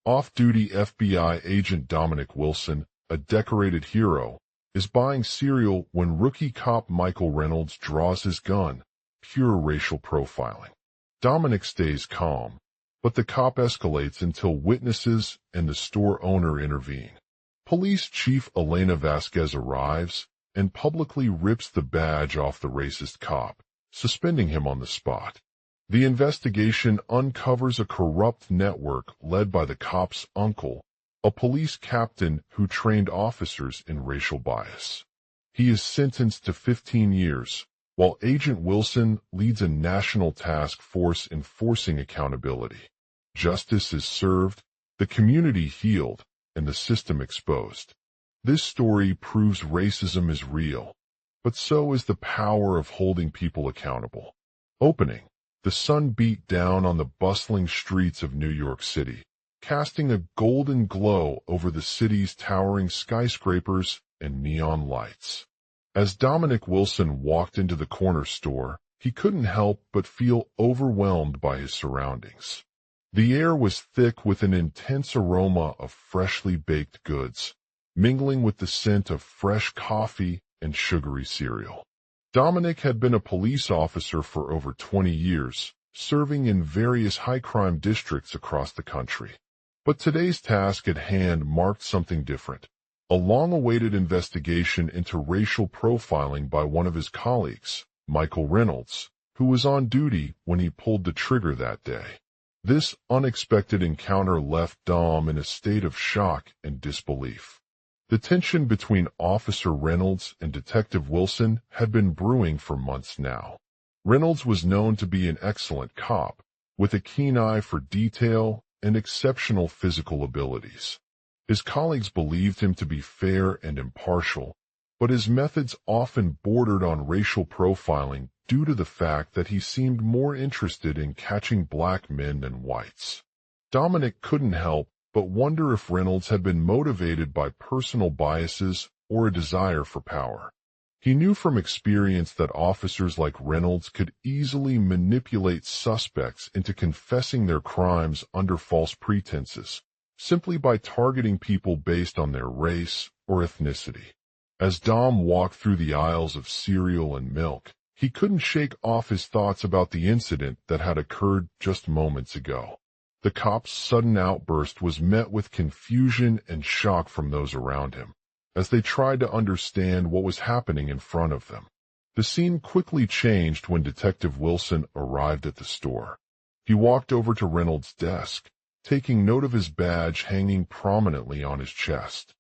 Off-duty FBI agent Dominic Wilson, a decorated hero, is buying cereal when rookie cop Michael Reynolds draws his gun. Pure racial profiling. Dominic stays calm, but the cop escalates until witnesses and the store owner intervene. Police Chief Elena Vasquez arrives and publicly rips the badge off the racist cop, suspending him on the spot. The investigation uncovers a corrupt network led by the cop's uncle, a police captain who trained officers in racial bias. He is sentenced to 15 years, while Agent Wilson leads a national task force enforcing accountability. Justice is served, the community healed, and the system exposed. This story proves racism is real, but so is the power of holding people accountable. Opening. The sun beat down on the bustling streets of New York City, casting a golden glow over the city's towering skyscrapers and neon lights. As Dominic Wilson walked into the corner store, he couldn't help but feel overwhelmed by his surroundings. The air was thick with an intense aroma of freshly baked goods, mingling with the scent of fresh coffee and sugary cereal. Dominic had been a police officer for over 20 years, serving in various high-crime districts across the country. But today's task at hand marked something different, a long-awaited investigation into racial profiling by one of his colleagues, Michael Reynolds, who was on duty when he pulled the trigger that day. This unexpected encounter left Dom in a state of shock and disbelief. The tension between Officer Reynolds and Detective Wilson had been brewing for months now. Reynolds was known to be an excellent cop, with a keen eye for detail and exceptional physical abilities. His colleagues believed him to be fair and impartial, but his methods often bordered on racial profiling due to the fact that he seemed more interested in catching black men than whites. Dominic couldn't help but wonder if Reynolds had been motivated by personal biases or a desire for power. He knew from experience that officers like Reynolds could easily manipulate suspects into confessing their crimes under false pretenses, simply by targeting people based on their race or ethnicity. As Dom walked through the aisles of cereal and milk, he couldn't shake off his thoughts about the incident that had occurred just moments ago. The cop's sudden outburst was met with confusion and shock from those around him, as they tried to understand what was happening in front of them. The scene quickly changed when Detective Wilson arrived at the store. He walked over to Reynolds' desk, taking note of his badge hanging prominently on his chest.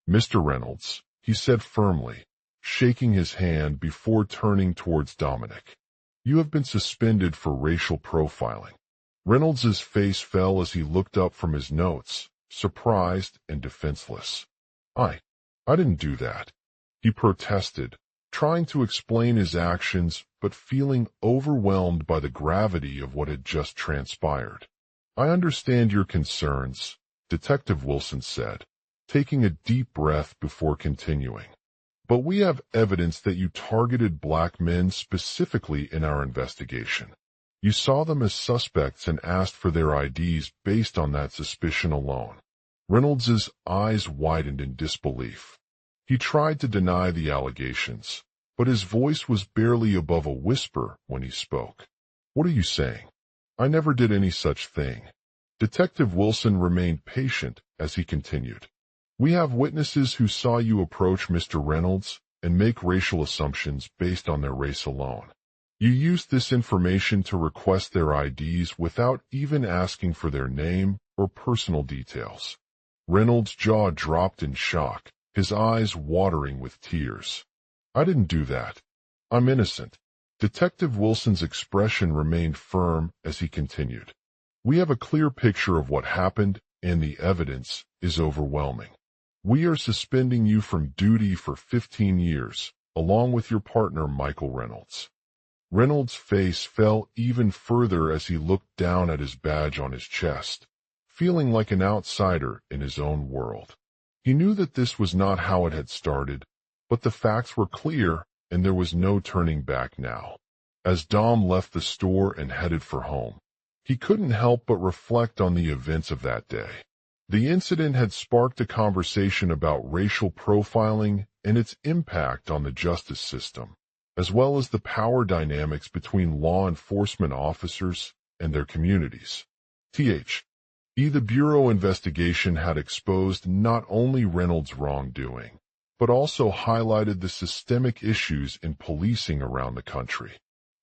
"Mr. Reynolds," he said firmly, shaking his hand before turning towards Dominic. "You have been suspended for racial profiling." Reynolds's face fell as he looked up from his notes, surprised and defenseless. I didn't do that," he protested, trying to explain his actions but feeling overwhelmed by the gravity of what had just transpired. "I understand your concerns," Detective Wilson said, taking a deep breath before continuing. "But we have evidence that you targeted black men specifically in our investigation. You saw them as suspects and asked for their IDs based on that suspicion alone." Reynolds's eyes widened in disbelief. He tried to deny the allegations, but his voice was barely above a whisper when he spoke. "What are you saying? I never did any such thing." Detective Wilson remained patient as he continued. "We have witnesses who saw you approach Mr. Reynolds and make racial assumptions based on their race alone. You used this information to request their IDs without even asking for their name or personal details." Reynolds' jaw dropped in shock, his eyes watering with tears. "I didn't do that. I'm innocent." Detective Wilson's expression remained firm as he continued. "We have a clear picture of what happened, and the evidence is overwhelming. We are suspending you from duty for 15 years, along with your partner Michael Reynolds." Reynolds' face fell even further as he looked down at his badge on his chest, feeling like an outsider in his own world. He knew that this was not how it had started, but the facts were clear and there was no turning back now. As Dom left the store and headed for home, he couldn't help but reflect on the events of that day. The incident had sparked a conversation about racial profiling and its impact on the justice system, as well as the power dynamics between law enforcement officers and their communities. The Bureau investigation had exposed not only Reynolds' wrongdoing, but also highlighted the systemic issues in policing around the country.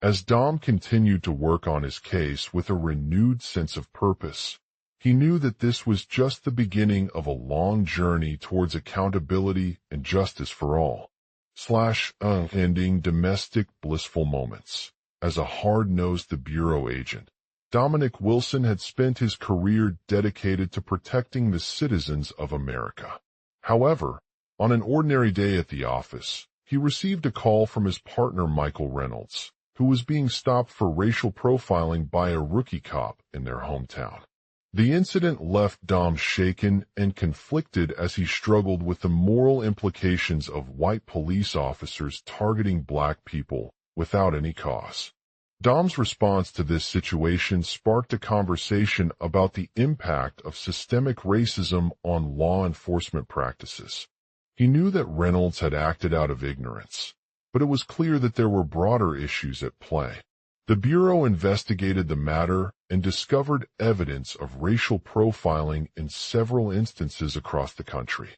As Dom continued to work on his case with a renewed sense of purpose, he knew that this was just the beginning of a long journey towards accountability and justice for all. Ending domestic blissful moments. As a hard-nosed Bureau agent, Dominic Wilson had spent his career dedicated to protecting the citizens of America. However, on an ordinary day at the office, he received a call from his partner Michael Reynolds, who was being stopped for racial profiling by a rookie cop in their hometown. The incident left Dom shaken and conflicted as he struggled with the moral implications of white police officers targeting black people without any cause. Dom's response to this situation sparked a conversation about the impact of systemic racism on law enforcement practices. He knew that Reynolds had acted out of ignorance, but it was clear that there were broader issues at play. The Bureau investigated the matter and discovered evidence of racial profiling in several instances across the country.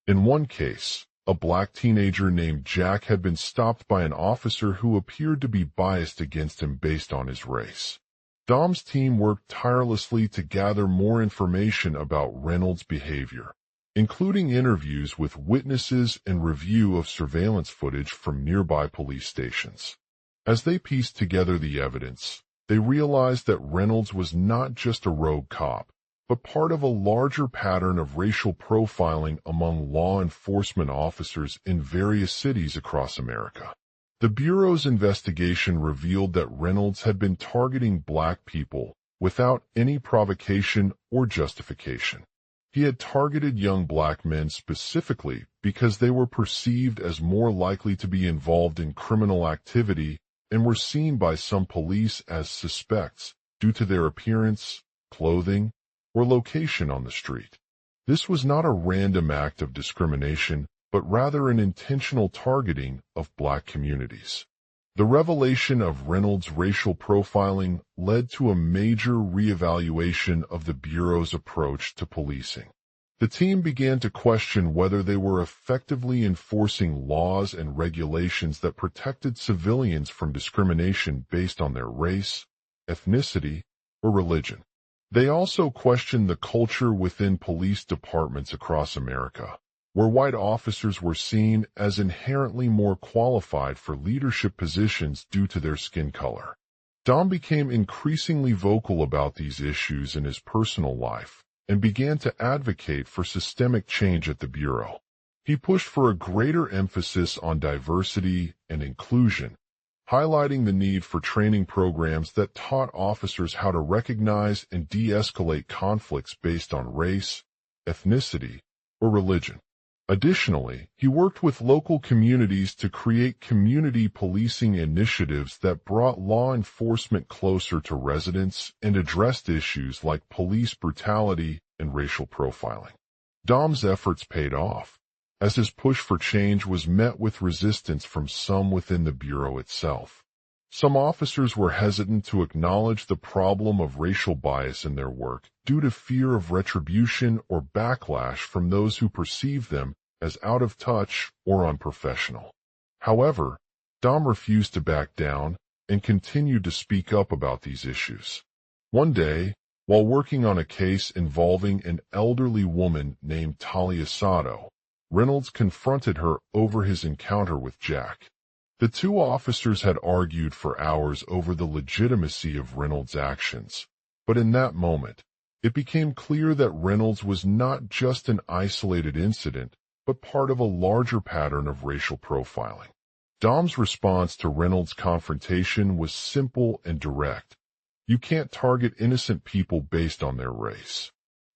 In one case, a black teenager named Jack had been stopped by an officer who appeared to be biased against him based on his race. Dom's team worked tirelessly to gather more information about Reynolds' behavior, including interviews with witnesses and review of surveillance footage from nearby police stations. As they pieced together the evidence, they realized that Reynolds was not just a rogue cop, but part of a larger pattern of racial profiling among law enforcement officers in various cities across America. The Bureau's investigation revealed that Reynolds had been targeting black people without any provocation or justification. He had targeted young black men specifically because they were perceived as more likely to be involved in criminal activity and were seen by some police as suspects due to their appearance, clothing, or location on the street. This was not a random act of discrimination, but rather an intentional targeting of black communities. The revelation of Reynolds' racial profiling led to a major reevaluation of the Bureau's approach to policing. The team began to question whether they were effectively enforcing laws and regulations that protected civilians from discrimination based on their race, ethnicity, or religion. They also questioned the culture within police departments across America, where white officers were seen as inherently more qualified for leadership positions due to their skin color. Dom became increasingly vocal about these issues in his personal life and began to advocate for systemic change at the Bureau. He pushed for a greater emphasis on diversity and inclusion, highlighting the need for training programs that taught officers how to recognize and de-escalate conflicts based on race, ethnicity, or religion. Additionally, he worked with local communities to create community policing initiatives that brought law enforcement closer to residents and addressed issues like police brutality and racial profiling. Dom's efforts paid off, as his push for change was met with resistance from some within the Bureau itself. Some officers were hesitant to acknowledge the problem of racial bias in their work due to fear of retribution or backlash from those who perceived them as out of touch or unprofessional. However, Dom refused to back down and continued to speak up about these issues. One day, while working on a case involving an elderly woman named Talia Sato, Reynolds confronted her over his encounter with Jack. The two officers had argued for hours over the legitimacy of Reynolds' actions, but in that moment, it became clear that Reynolds was not just an isolated incident, but part of a larger pattern of racial profiling. Dom's response to Reynolds' confrontation was simple and direct. You can't target innocent people based on their race.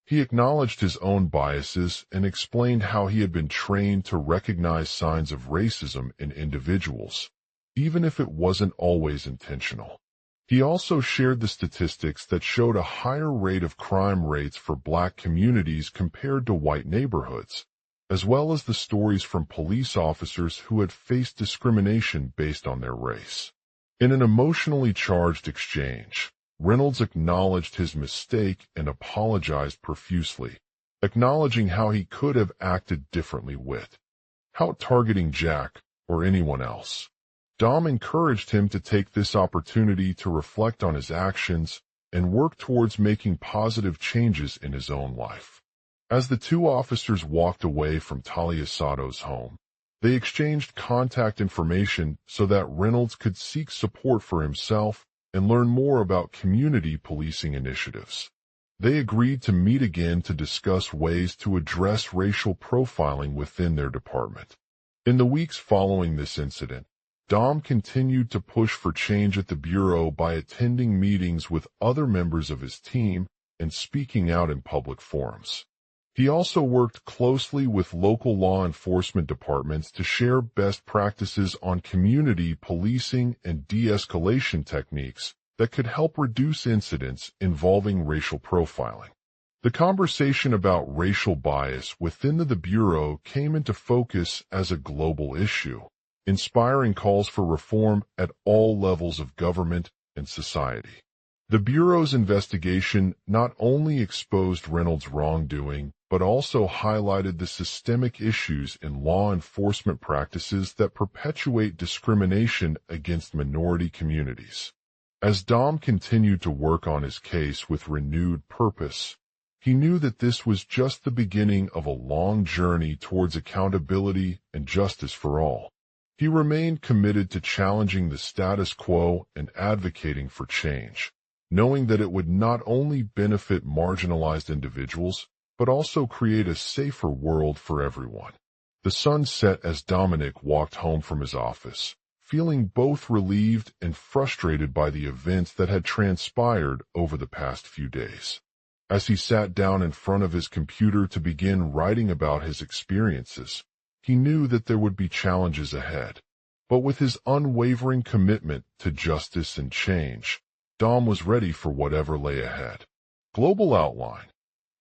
He acknowledged his own biases and explained how he had been trained to recognize signs of racism in individuals, even if it wasn't always intentional. He also shared the statistics that showed a higher rate of crime rates for Black communities compared to white neighborhoods, as well as the stories from police officers who had faced discrimination based on their race. In an emotionally charged exchange, Reynolds acknowledged his mistake and apologized profusely, acknowledging how he could have acted differently without targeting Jack or anyone else. Dom encouraged him to take this opportunity to reflect on his actions and work towards making positive changes in his own life. As the two officers walked away from Taliasato's home, they exchanged contact information so that Reynolds could seek support for himself and learn more about community policing initiatives. They agreed to meet again to discuss ways to address racial profiling within their department. In the weeks following this incident, Dom continued to push for change at the Bureau by attending meetings with other members of his team and speaking out in public forums. He also worked closely with local law enforcement departments to share best practices on community policing and de-escalation techniques that could help reduce incidents involving racial profiling. The conversation about racial bias within the Bureau came into focus as a global issue, inspiring calls for reform at all levels of government and society. The Bureau's investigation not only exposed Reynolds' wrongdoing, but also highlighted the systemic issues in law enforcement practices that perpetuate discrimination against minority communities. As Dom continued to work on his case with renewed purpose, he knew that this was just the beginning of a long journey towards accountability and justice for all. He remained committed to challenging the status quo and advocating for change, knowing that it would not only benefit marginalized individuals, but also create a safer world for everyone. The sun set as Dominic walked home from his office, feeling both relieved and frustrated by the events that had transpired over the past few days. As he sat down in front of his computer to begin writing about his experiences, he knew that there would be challenges ahead. But with his unwavering commitment to justice and change, Dom was ready for whatever lay ahead. Global outline.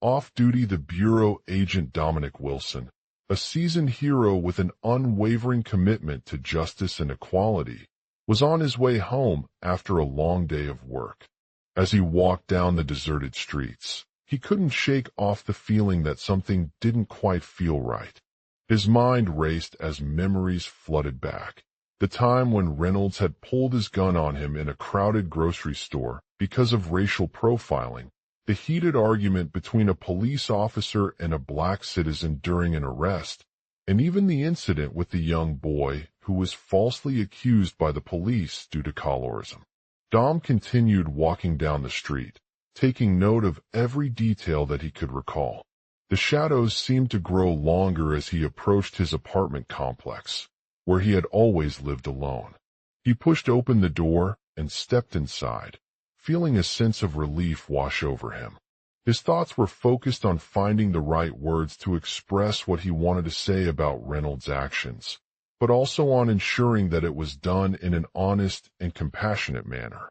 Off-duty the Bureau agent Dominic Wilson, a seasoned hero with an unwavering commitment to justice and equality, was on his way home after a long day of work. As he walked down the deserted streets, he couldn't shake off the feeling that something didn't quite feel right. His mind raced as memories flooded back. The time when Reynolds had pulled his gun on him in a crowded grocery store because of racial profiling, the heated argument between a police officer and a Black citizen during an arrest, and even the incident with the young boy who was falsely accused by the police due to colorism. Dom continued walking down the street, taking note of every detail that he could recall. The shadows seemed to grow longer as he approached his apartment complex, where he had always lived alone. He pushed open the door and stepped inside, feeling a sense of relief wash over him. His thoughts were focused on finding the right words to express what he wanted to say about Reynolds' actions, but also on ensuring that it was done in an honest and compassionate manner.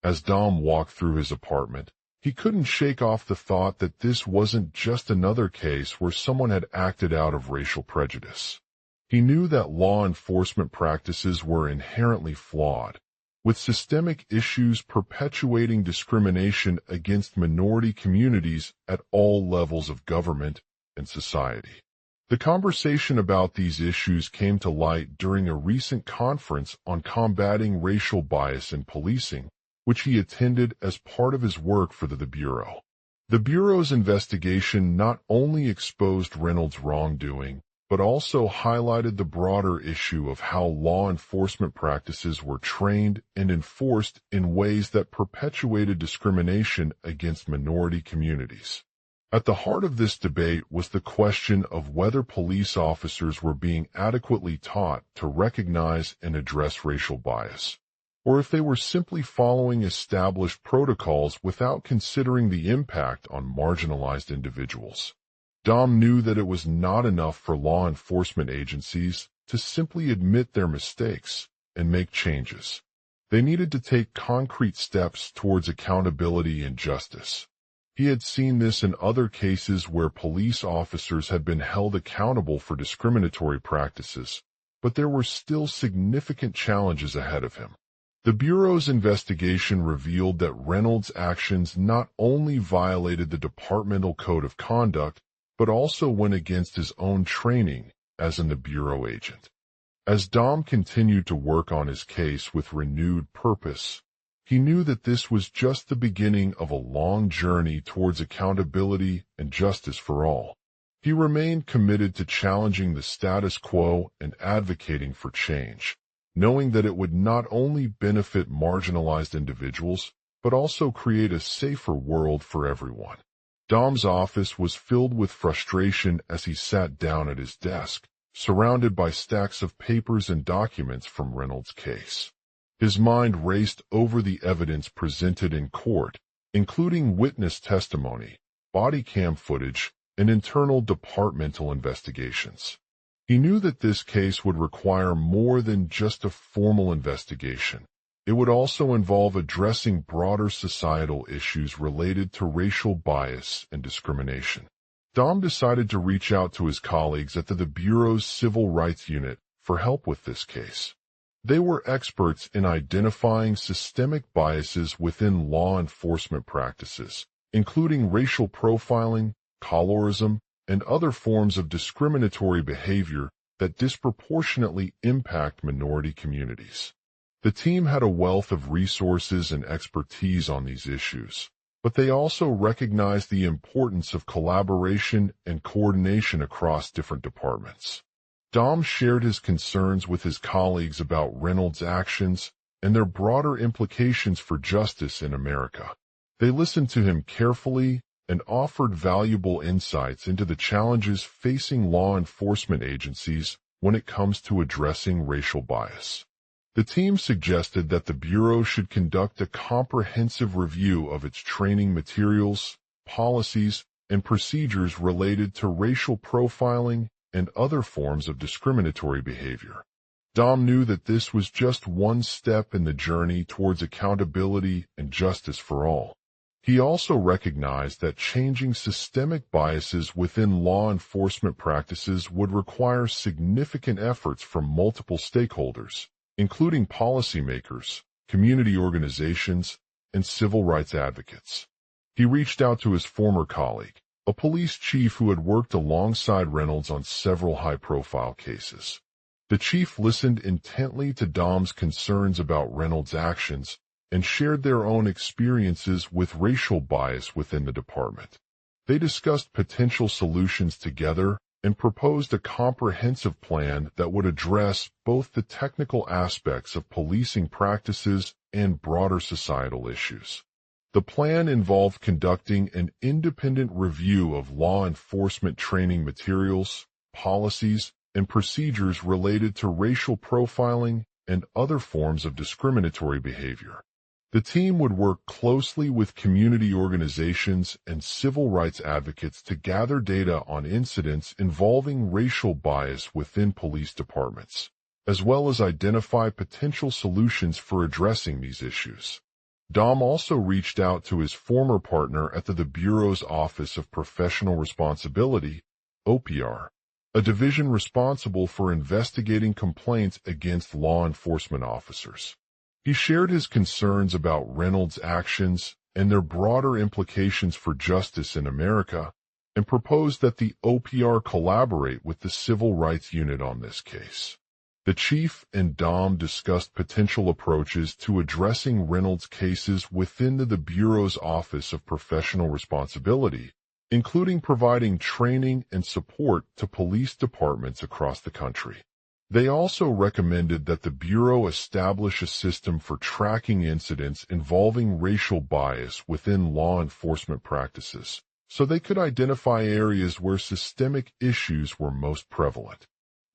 As Dom walked through his apartment, he couldn't shake off the thought that this wasn't just another case where someone had acted out of racial prejudice. He knew that law enforcement practices were inherently flawed, with systemic issues perpetuating discrimination against minority communities at all levels of government and society. The conversation about these issues came to light during a recent conference on combating racial bias in policing, which he attended as part of his work for the Bureau. The Bureau's investigation not only exposed Reynolds' wrongdoing, but also highlighted the broader issue of how law enforcement practices were trained and enforced in ways that perpetuated discrimination against minority communities. At the heart of this debate was the question of whether police officers were being adequately taught to recognize and address racial bias, or if they were simply following established protocols without considering the impact on marginalized individuals. Dom knew that it was not enough for law enforcement agencies to simply admit their mistakes and make changes. They needed to take concrete steps towards accountability and justice. He had seen this in other cases where police officers had been held accountable for discriminatory practices, but there were still significant challenges ahead of him. The Bureau's investigation revealed that Reynolds' actions not only violated the departmental code of conduct, but also went against his own training as an Bureau agent. As Dom continued to work on his case with renewed purpose, he knew that this was just the beginning of a long journey towards accountability and justice for all. He remained committed to challenging the status quo and advocating for change, knowing that it would not only benefit marginalized individuals, but also create a safer world for everyone. Dom's office was filled with frustration as he sat down at his desk, surrounded by stacks of papers and documents from Reynolds' case. His mind raced over the evidence presented in court, including witness testimony, body cam footage, and internal departmental investigations. He knew that this case would require more than just a formal investigation. It would also involve addressing broader societal issues related to racial bias and discrimination. Dom decided to reach out to his colleagues at the Bureau's Civil Rights Unit for help with this case. They were experts in identifying systemic biases within law enforcement practices, including racial profiling, colorism, and other forms of discriminatory behavior that disproportionately impact minority communities. The team had a wealth of resources and expertise on these issues, but they also recognized the importance of collaboration and coordination across different departments. Dom shared his concerns with his colleagues about Reynolds' actions and their broader implications for justice in America. They listened to him carefully and offered valuable insights into the challenges facing law enforcement agencies when it comes to addressing racial bias. The team suggested that the Bureau should conduct a comprehensive review of its training materials, policies, and procedures related to racial profiling and other forms of discriminatory behavior. Dom knew that this was just one step in the journey towards accountability and justice for all. He also recognized that changing systemic biases within law enforcement practices would require significant efforts from multiple stakeholders, including policymakers, community organizations, and civil rights advocates. He reached out to his former colleague, a police chief who had worked alongside Reynolds on several high-profile cases. The chief listened intently to Dom's concerns about Reynolds' actions and shared their own experiences with racial bias within the department. They discussed potential solutions together and proposed a comprehensive plan that would address both the technical aspects of policing practices and broader societal issues. The plan involved conducting an independent review of law enforcement training materials, policies, and procedures related to racial profiling and other forms of discriminatory behavior. The team would work closely with community organizations and civil rights advocates to gather data on incidents involving racial bias within police departments, as well as identify potential solutions for addressing these issues. Dom also reached out to his former partner at the Bureau's Office of Professional Responsibility, OPR, a division responsible for investigating complaints against law enforcement officers. He shared his concerns about Reynolds' actions and their broader implications for justice in America, and proposed that the OPR collaborate with the Civil Rights Unit on this case. The chief and Dom discussed potential approaches to addressing Reynolds' cases within the Bureau's Office of Professional Responsibility, including providing training and support to police departments across the country. They also recommended that the Bureau establish a system for tracking incidents involving racial bias within law enforcement practices, so they could identify areas where systemic issues were most prevalent.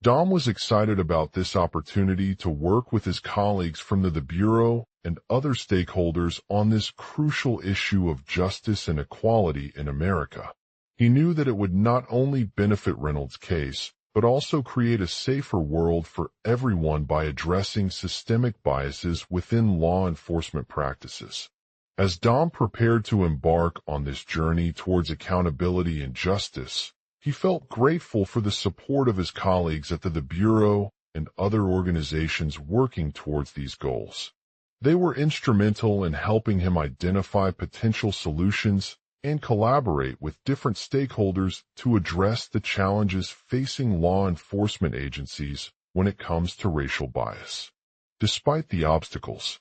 Dom was excited about this opportunity to work with his colleagues from the Bureau and other stakeholders on this crucial issue of justice and equality in America. He knew that it would not only benefit Reynolds' case, but also create a safer world for everyone by addressing systemic biases within law enforcement practices. As Dom prepared to embark on this journey towards accountability and justice, he felt grateful for the support of his colleagues at the Bureau and other organizations working towards these goals. They were instrumental in helping him identify potential solutions and collaborate with different stakeholders to address the challenges facing law enforcement agencies when it comes to racial bias. Despite the obstacles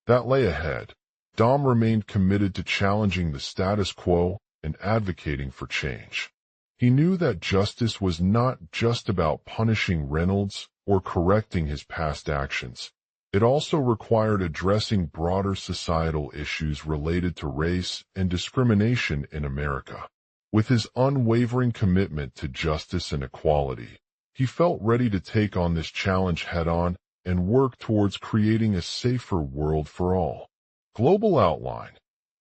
that lay ahead, Dom remained committed to challenging the status quo and advocating for change. He knew that justice was not just about punishing Reynolds or correcting his past actions. It also required addressing broader societal issues related to race and discrimination in America. With his unwavering commitment to justice and equality, he felt ready to take on this challenge head-on and work towards creating a safer world for all. Global outline.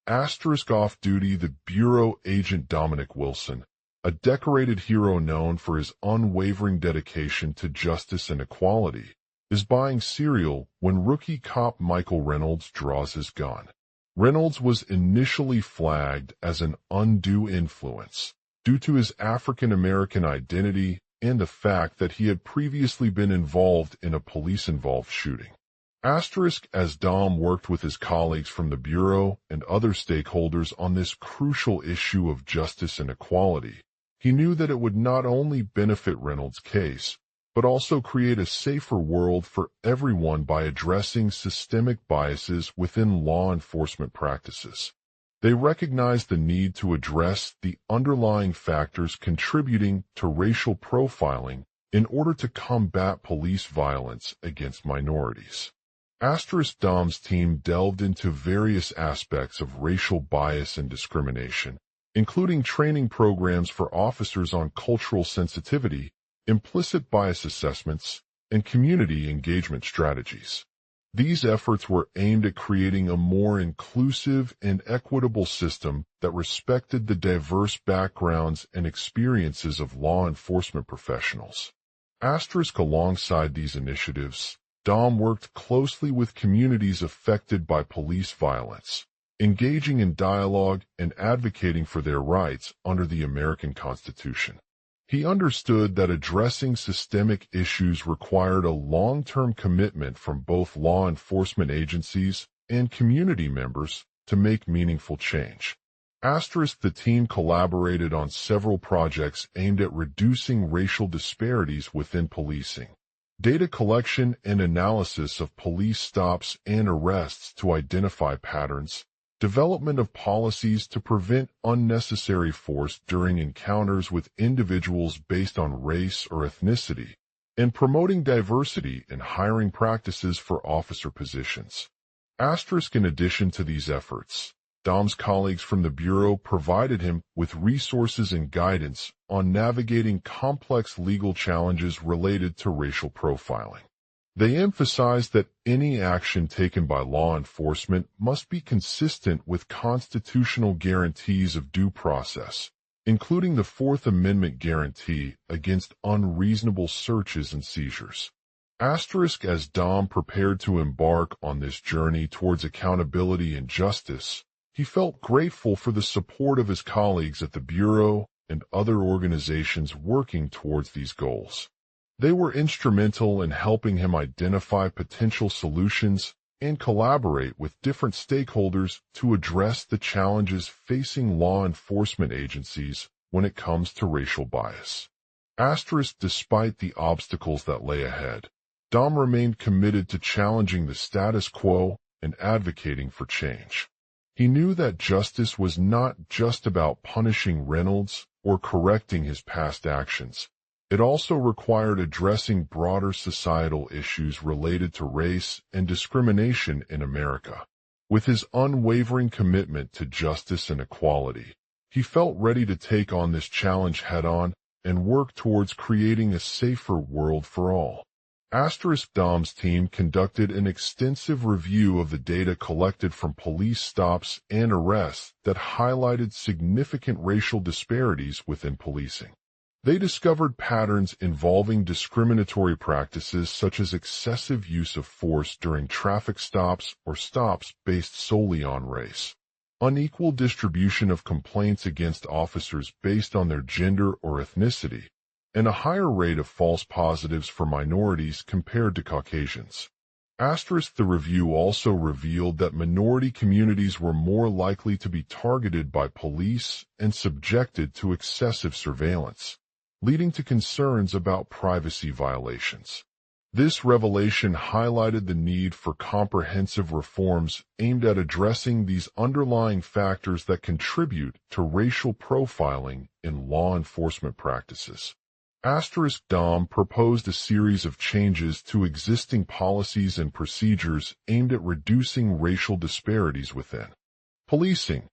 Off-duty, the Bureau agent Dominic Wilson, a decorated hero known for his unwavering dedication to justice and equality, is buying cereal when rookie cop Michael Reynolds draws his gun. Reynolds was initially flagged as an undue influence due to his African-American identity and the fact that he had previously been involved in a police-involved shooting. As Dom worked with his colleagues from the Bureau and other stakeholders on this crucial issue of justice and equality, he knew that it would not only benefit Reynolds' case, but also create a safer world for everyone by addressing systemic biases within law enforcement practices. They recognized the need to address the underlying factors contributing to racial profiling in order to combat police violence against minorities. Dom's team delved into various aspects of racial bias and discrimination, including training programs for officers on cultural sensitivity, implicit bias assessments, and community engagement strategies. These efforts were aimed at creating a more inclusive and equitable system that respected the diverse backgrounds and experiences of law enforcement professionals. Alongside these initiatives, Dom worked closely with communities affected by police violence, engaging in dialogue and advocating for their rights under the American Constitution. He understood that addressing systemic issues required a long-term commitment from both law enforcement agencies and community members to make meaningful change. The team collaborated on several projects aimed at reducing racial disparities within policing. Data collection and analysis of police stops and arrests to identify patterns, development of policies to prevent unnecessary force during encounters with individuals based on race or ethnicity, and promoting diversity in hiring practices for officer positions. In addition to these efforts, Dom's colleagues from the Bureau provided him with resources and guidance on navigating complex legal challenges related to racial profiling. They emphasized that any action taken by law enforcement must be consistent with constitutional guarantees of due process, including the Fourth Amendment guarantee against unreasonable searches and seizures. As Dom prepared to embark on this journey towards accountability and justice, he felt grateful for the support of his colleagues at the Bureau and other organizations working towards these goals. They were instrumental in helping him identify potential solutions and collaborate with different stakeholders to address the challenges facing law enforcement agencies when it comes to racial bias. Despite the obstacles that lay ahead, Dom remained committed to challenging the status quo and advocating for change. He knew that justice was not just about punishing Reynolds or correcting his past actions. It also required addressing broader societal issues related to race and discrimination in America. With his unwavering commitment to justice and equality, he felt ready to take on this challenge head-on and work towards creating a safer world for all. Dom's team conducted an extensive review of the data collected from police stops and arrests that highlighted significant racial disparities within policing. They discovered patterns involving discriminatory practices such as excessive use of force during traffic stops or stops based solely on race, unequal distribution of complaints against officers based on their gender or ethnicity, and a higher rate of false positives for minorities compared to Caucasians. The review also revealed that minority communities were more likely to be targeted by police and subjected to excessive surveillance, leading to concerns about privacy violations. This revelation highlighted the need for comprehensive reforms aimed at addressing these underlying factors that contribute to racial profiling in law enforcement practices. Dom proposed a series of changes to existing policies and procedures aimed at reducing racial disparities within policing.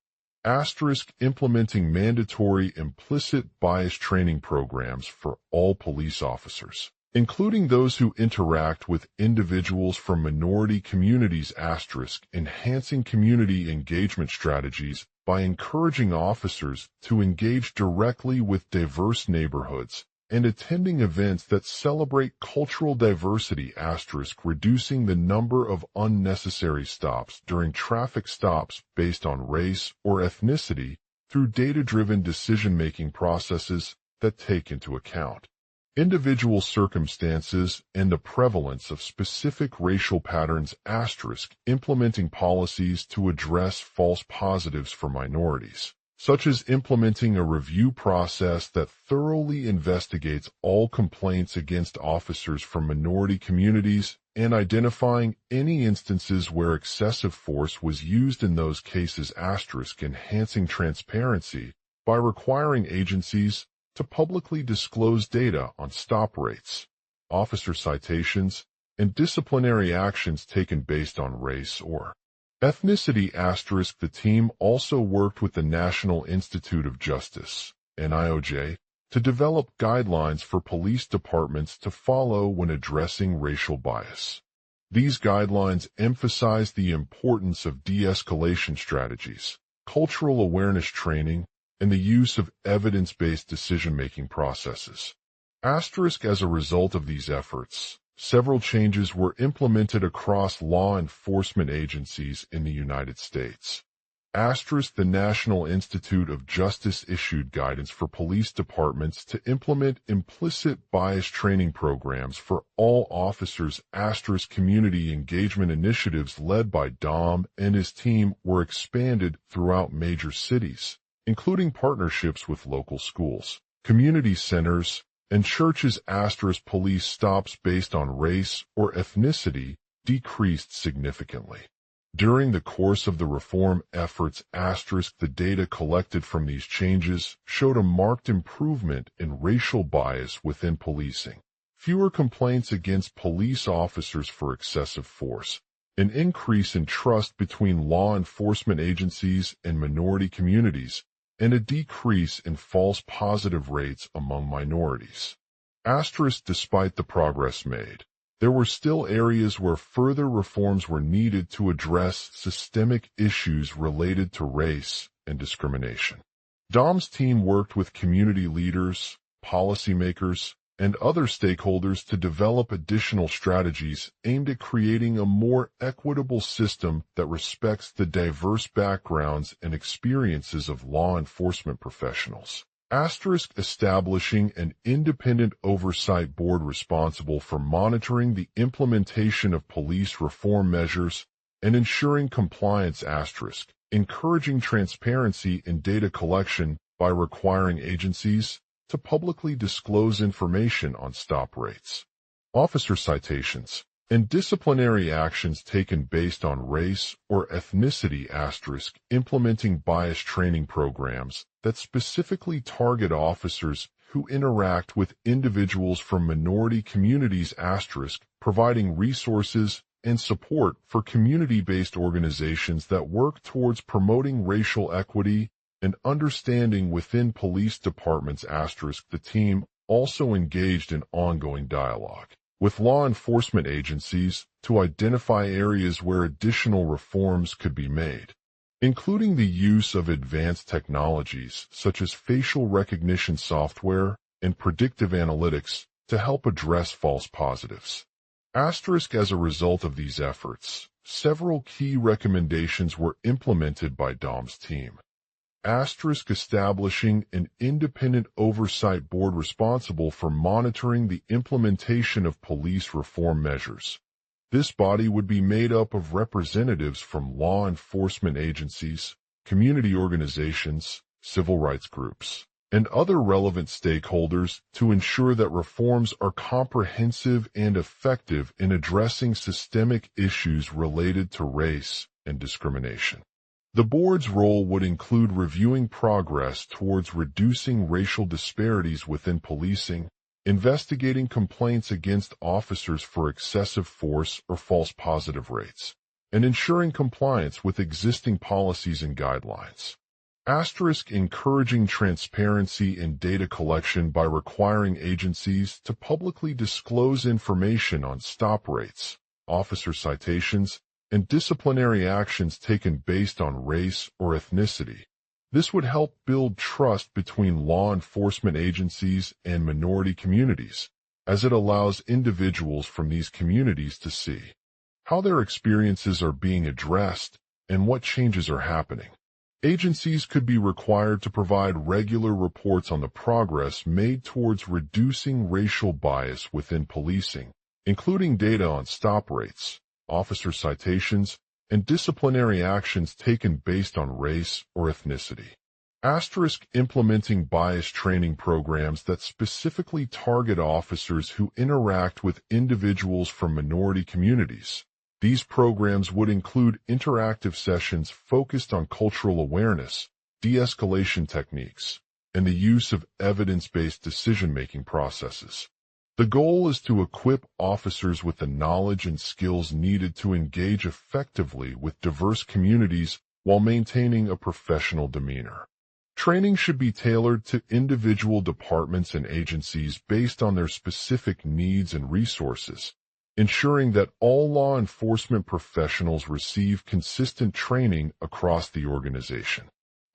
Implementing mandatory implicit bias training programs for all police officers, including those who interact with individuals from minority communities. Enhancing community engagement strategies by encouraging officers to engage directly with diverse neighborhoods and attending events that celebrate cultural diversity. Reducing the number of unnecessary stops during traffic stops based on race or ethnicity through data-driven decision-making processes that take into account individual circumstances and the prevalence of specific racial patterns. Implementing policies to address false positives for minorities, such as implementing a review process that thoroughly investigates all complaints against officers from minority communities and identifying any instances where excessive force was used in those cases. Enhancing transparency by requiring agencies to publicly disclose data on stop rates, officer citations, and disciplinary actions taken based on race or ethnicity. The team also worked with the National Institute of Justice, NIOJ, to develop guidelines for police departments to follow when addressing racial bias. These guidelines emphasize the importance of de-escalation strategies, cultural awareness training, and the use of evidence-based decision-making processes. As a result of these efforts, several changes were implemented across law enforcement agencies in the United States. The National Institute of Justice issued guidance for police departments to implement implicit bias training programs for all officers. Community engagement initiatives led by Dom and his team were expanded throughout major cities, including partnerships with local schools, community centers, and churches. Police stops based on race or ethnicity decreased significantly. During the course of the reform efforts, the data collected from these changes showed a marked improvement in racial bias within policing, fewer complaints against police officers for excessive force, an increase in trust between law enforcement agencies and minority communities, and a decrease in false positive rates among minorities. Despite the progress made, there were still areas where further reforms were needed to address systemic issues related to race and discrimination. Dom's team worked with community leaders, policymakers, and other stakeholders to develop additional strategies aimed at creating a more equitable system that respects the diverse backgrounds and experiences of law enforcement professionals. Establishing an independent oversight board responsible for monitoring the implementation of police reform measures and ensuring compliance. Encouraging transparency in data collection by requiring agencies to publicly disclose information on stop rates, officer citations, and disciplinary actions taken based on race or ethnicity. Implementing bias training programs that specifically target officers who interact with individuals from minority communities. Providing resources and support for community-based organizations that work towards promoting racial equity and understanding within police departments. The team also engaged in ongoing dialogue with law enforcement agencies to identify areas where additional reforms could be made, including the use of advanced technologies such as facial recognition software and predictive analytics to help address false positives. Asterisk as a result of these efforts, several key recommendations were implemented by DOM's team. Asterisk establishing an independent oversight board responsible for monitoring the implementation of police reform measures. This body would be made up of representatives from law enforcement agencies, community organizations, civil rights groups, and other relevant stakeholders to ensure that reforms are comprehensive and effective in addressing systemic issues related to race and discrimination. The board's role would include reviewing progress towards reducing racial disparities within policing, investigating complaints against officers for excessive force or false positive rates, and ensuring compliance with existing policies and guidelines. Asterisk encouraging transparency in data collection by requiring agencies to publicly disclose information on stop rates, officer citations, and disciplinary actions taken based on race or ethnicity. This would help build trust between law enforcement agencies and minority communities, as it allows individuals from these communities to see how their experiences are being addressed and what changes are happening. Agencies could be required to provide regular reports on the progress made towards reducing racial bias within policing, including data on stop rates, officer citations, and disciplinary actions taken based on race or ethnicity. Asterisk implementing bias training programs that specifically target officers who interact with individuals from minority communities. These programs would include interactive sessions focused on cultural awareness, de-escalation techniques, and the use of evidence-based decision-making processes. The goal is to equip officers with the knowledge and skills needed to engage effectively with diverse communities while maintaining a professional demeanor. Training should be tailored to individual departments and agencies based on their specific needs and resources, ensuring that all law enforcement professionals receive consistent training across the organization.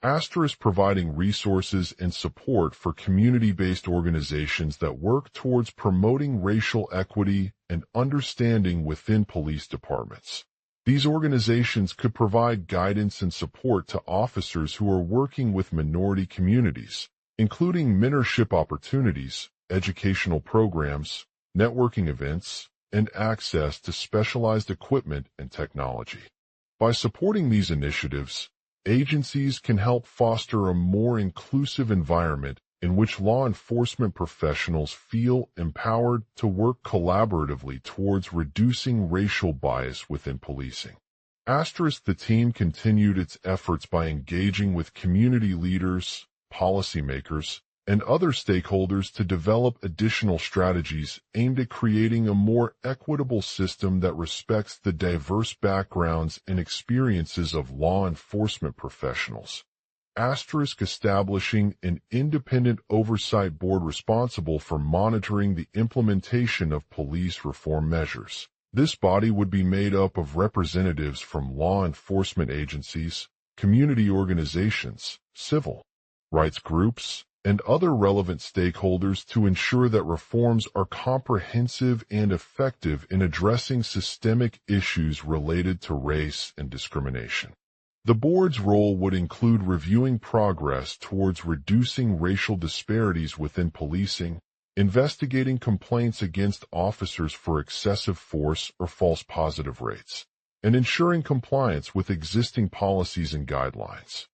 Asterisk providing resources and support for community-based organizations that work towards promoting racial equity and understanding within police departments. These organizations could provide guidance and support to officers who are working with minority communities, including mentorship opportunities, educational programs, networking events, and access to specialized equipment and technology. By supporting these initiatives, agencies can help foster a more inclusive environment in which law enforcement professionals feel empowered to work collaboratively towards reducing racial bias within policing. Asterisk the team continued its efforts by engaging with community leaders, policymakers, and other stakeholders to develop additional strategies aimed at creating a more equitable system that respects the diverse backgrounds and experiences of law enforcement professionals. Asterisk establishing an independent oversight board responsible for monitoring the implementation of police reform measures. This body would be made up of representatives from law enforcement agencies, community organizations, civil rights groups, and other relevant stakeholders to ensure that reforms are comprehensive and effective in addressing systemic issues related to race and discrimination. The board's role would include reviewing progress towards reducing racial disparities within policing, investigating complaints against officers for excessive force or false positive rates, and ensuring compliance with existing policies and guidelines.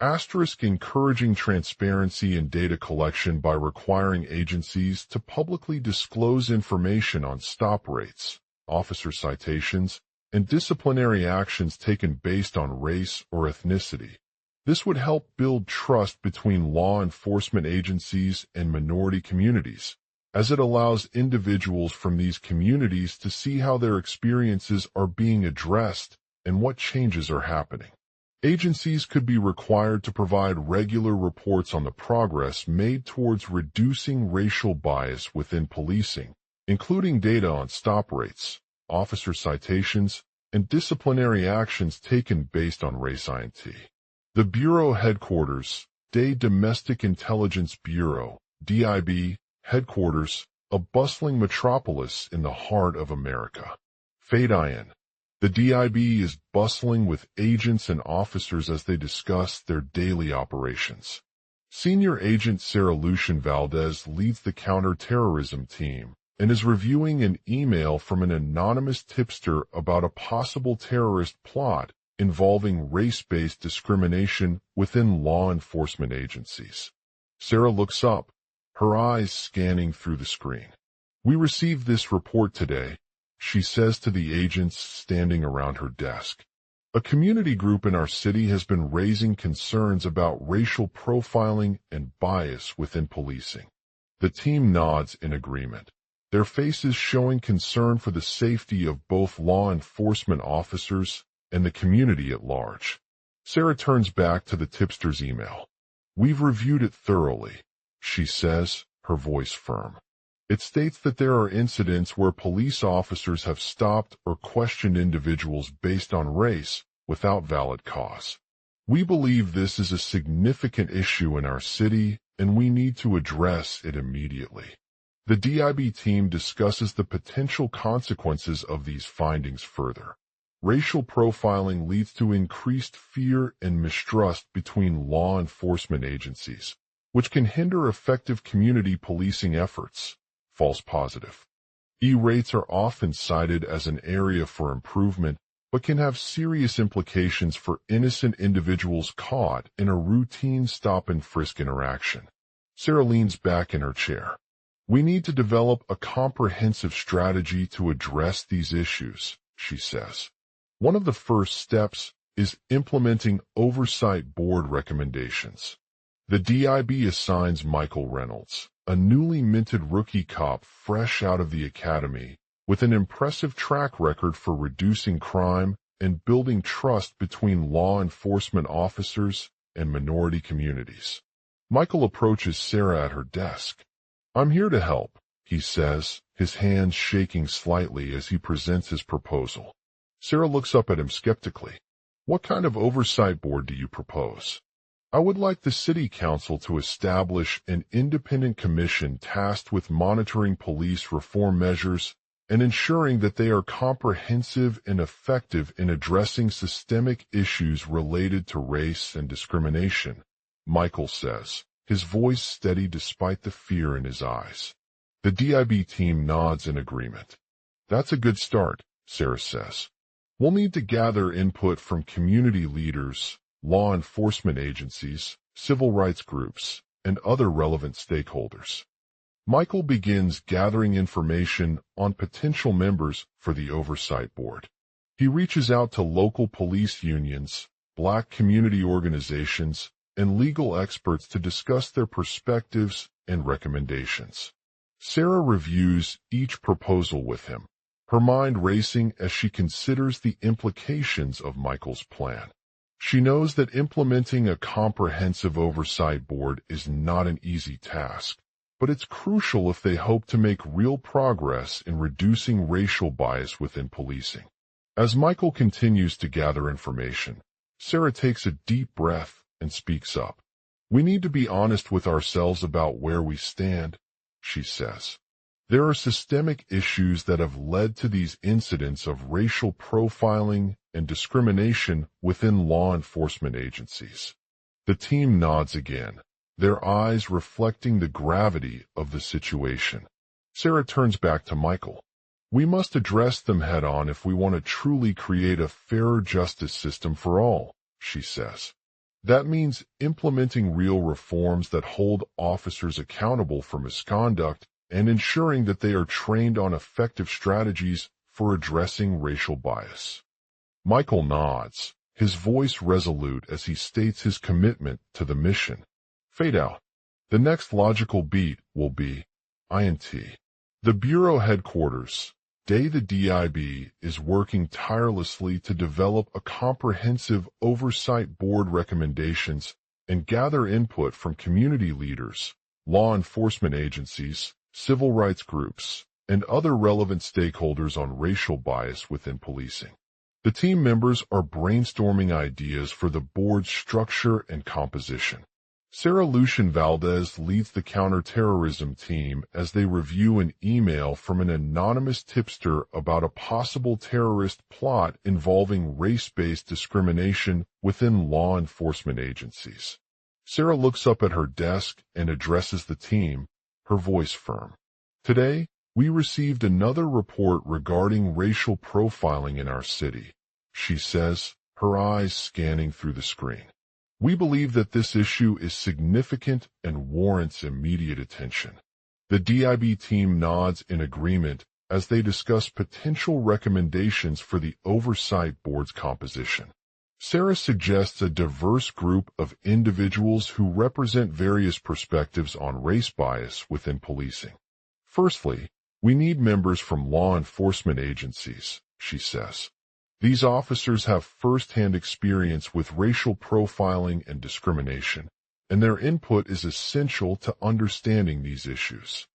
Asterisk encouraging transparency in data collection by requiring agencies to publicly disclose information on stop rates, officer citations, and disciplinary actions taken based on race or ethnicity. This would help build trust between law enforcement agencies and minority communities, as it allows individuals from these communities to see how their experiences are being addressed and what changes are happening. Agencies could be required to provide regular reports on the progress made towards reducing racial bias within policing, including data on stop rates, officer citations, and disciplinary actions taken based on race int. The Bureau headquarters, DE Domestic Intelligence Bureau, DIB headquarters, a bustling metropolis in the heart of America. Fade-in. The DIB is bustling with agents and officers as they discuss their daily operations. Senior Agent Sarah Lucian Valdez leads the counter-terrorism team and is reviewing an email from an anonymous tipster about a possible terrorist plot involving race-based discrimination within law enforcement agencies. Sarah looks up, her eyes scanning through the screen. "We received this report today," she says to the agents standing around her desk. "A community group in our city has been raising concerns about racial profiling and bias within policing." The team nods in agreement, their faces showing concern for the safety of both law enforcement officers and the community at large. Sarah turns back to the tipster's email. "We've reviewed it thoroughly," she says, her voice firm. It states that there are incidents where police officers have stopped or questioned individuals based on race without valid cause. "We believe this is a significant issue in our city, and we need to address it immediately." The DIB team discusses the potential consequences of these findings further. Racial profiling leads to increased fear and mistrust between law enforcement agencies, which can hinder effective community policing efforts. False positive. E-rates are often cited as an area for improvement, but can have serious implications for innocent individuals caught in a routine stop-and-frisk interaction. Sarah leans back in her chair. "We need to develop a comprehensive strategy to address these issues," she says. "One of the first steps is implementing oversight board recommendations." The DIB assigns Michael Reynolds, a newly minted rookie cop fresh out of the academy, with an impressive track record for reducing crime and building trust between law enforcement officers and minority communities. Michael approaches Sarah at her desk. "I'm here to help," he says, his hands shaking slightly as he presents his proposal. Sarah looks up at him skeptically. "What kind of oversight board do you propose?" "I would like the city council to establish an independent commission tasked with monitoring police reform measures and ensuring that they are comprehensive and effective in addressing systemic issues related to race and discrimination," Michael says, his voice steady despite the fear in his eyes. The DIB team nods in agreement. "That's a good start," Sarah says. "We'll need to gather input from community leaders, law enforcement agencies, civil rights groups, and other relevant stakeholders." Michael begins gathering information on potential members for the oversight board. He reaches out to local police unions, Black community organizations, and legal experts to discuss their perspectives and recommendations. Sarah reviews each proposal with him, her mind racing as she considers the implications of Michael's plan. She knows that implementing a comprehensive oversight board is not an easy task, but it's crucial if they hope to make real progress in reducing racial bias within policing. As Michael continues to gather information, Sarah takes a deep breath and speaks up. "We need to be honest with ourselves about where we stand," she says. "There are systemic issues that have led to these incidents of racial profiling and discrimination within law enforcement agencies." The team nods again, their eyes reflecting the gravity of the situation. Sarah turns back to Michael. "We must address them head-on if we want to truly create a fairer justice system for all," she says. "That means implementing real reforms that hold officers accountable for misconduct and ensuring that they are trained on effective strategies for addressing racial bias." Michael nods, his voice resolute as he states his commitment to the mission. Fade out. The next logical beat will be INT. The Bureau headquarters. The DIB is working tirelessly to develop a comprehensive oversight board recommendations and gather input from community leaders, law enforcement agencies, civil rights groups, and other relevant stakeholders on racial bias within policing. The team members are brainstorming ideas for the board's structure and composition. Sarah Lucian Valdez leads the counterterrorism team as they review an email from an anonymous tipster about a possible terrorist plot involving race-based discrimination within law enforcement agencies. Sarah looks up at her desk and addresses the team, her voice firm. Today, we received another report regarding racial profiling in our city, she says, her eyes scanning through the screen. We believe that this issue is significant and warrants immediate attention. The DIB team nods in agreement as they discuss potential recommendations for the Oversight Board's composition. Sarah suggests a diverse group of individuals who represent various perspectives on race bias within policing. Firstly, we need members from law enforcement agencies, she says. These officers have first-hand experience with racial profiling and discrimination, and their input is essential to understanding these issues.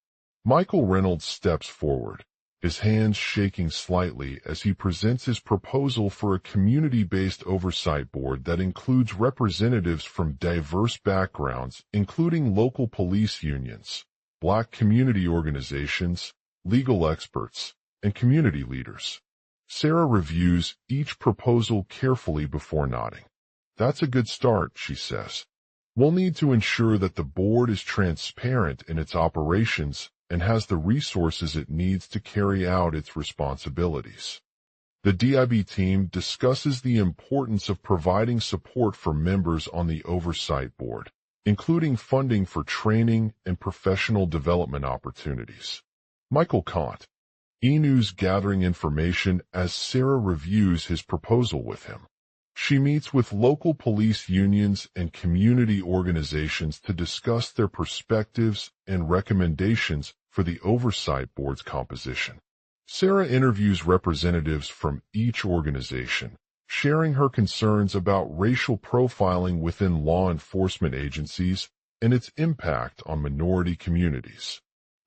Michael Reynolds steps forward, his hands shaking slightly as he presents his proposal for a community-based oversight board that includes representatives from diverse backgrounds, including local police unions, Black community organizations, legal experts, and community leaders. Sarah reviews each proposal carefully before nodding. That's a good start, she says. We'll need to ensure that the board is transparent in its operations and has the resources it needs to carry out its responsibilities. The DIB team discusses the importance of providing support for members on the Oversight Board, including funding for training and professional development opportunities. Michael Kant, E-News gathering information as Sarah reviews his proposal with him. She meets with local police unions and community organizations to discuss their perspectives and recommendations for the Oversight Board's composition. Sarah interviews representatives from each organization, sharing her concerns about racial profiling within law enforcement agencies and its impact on minority communities.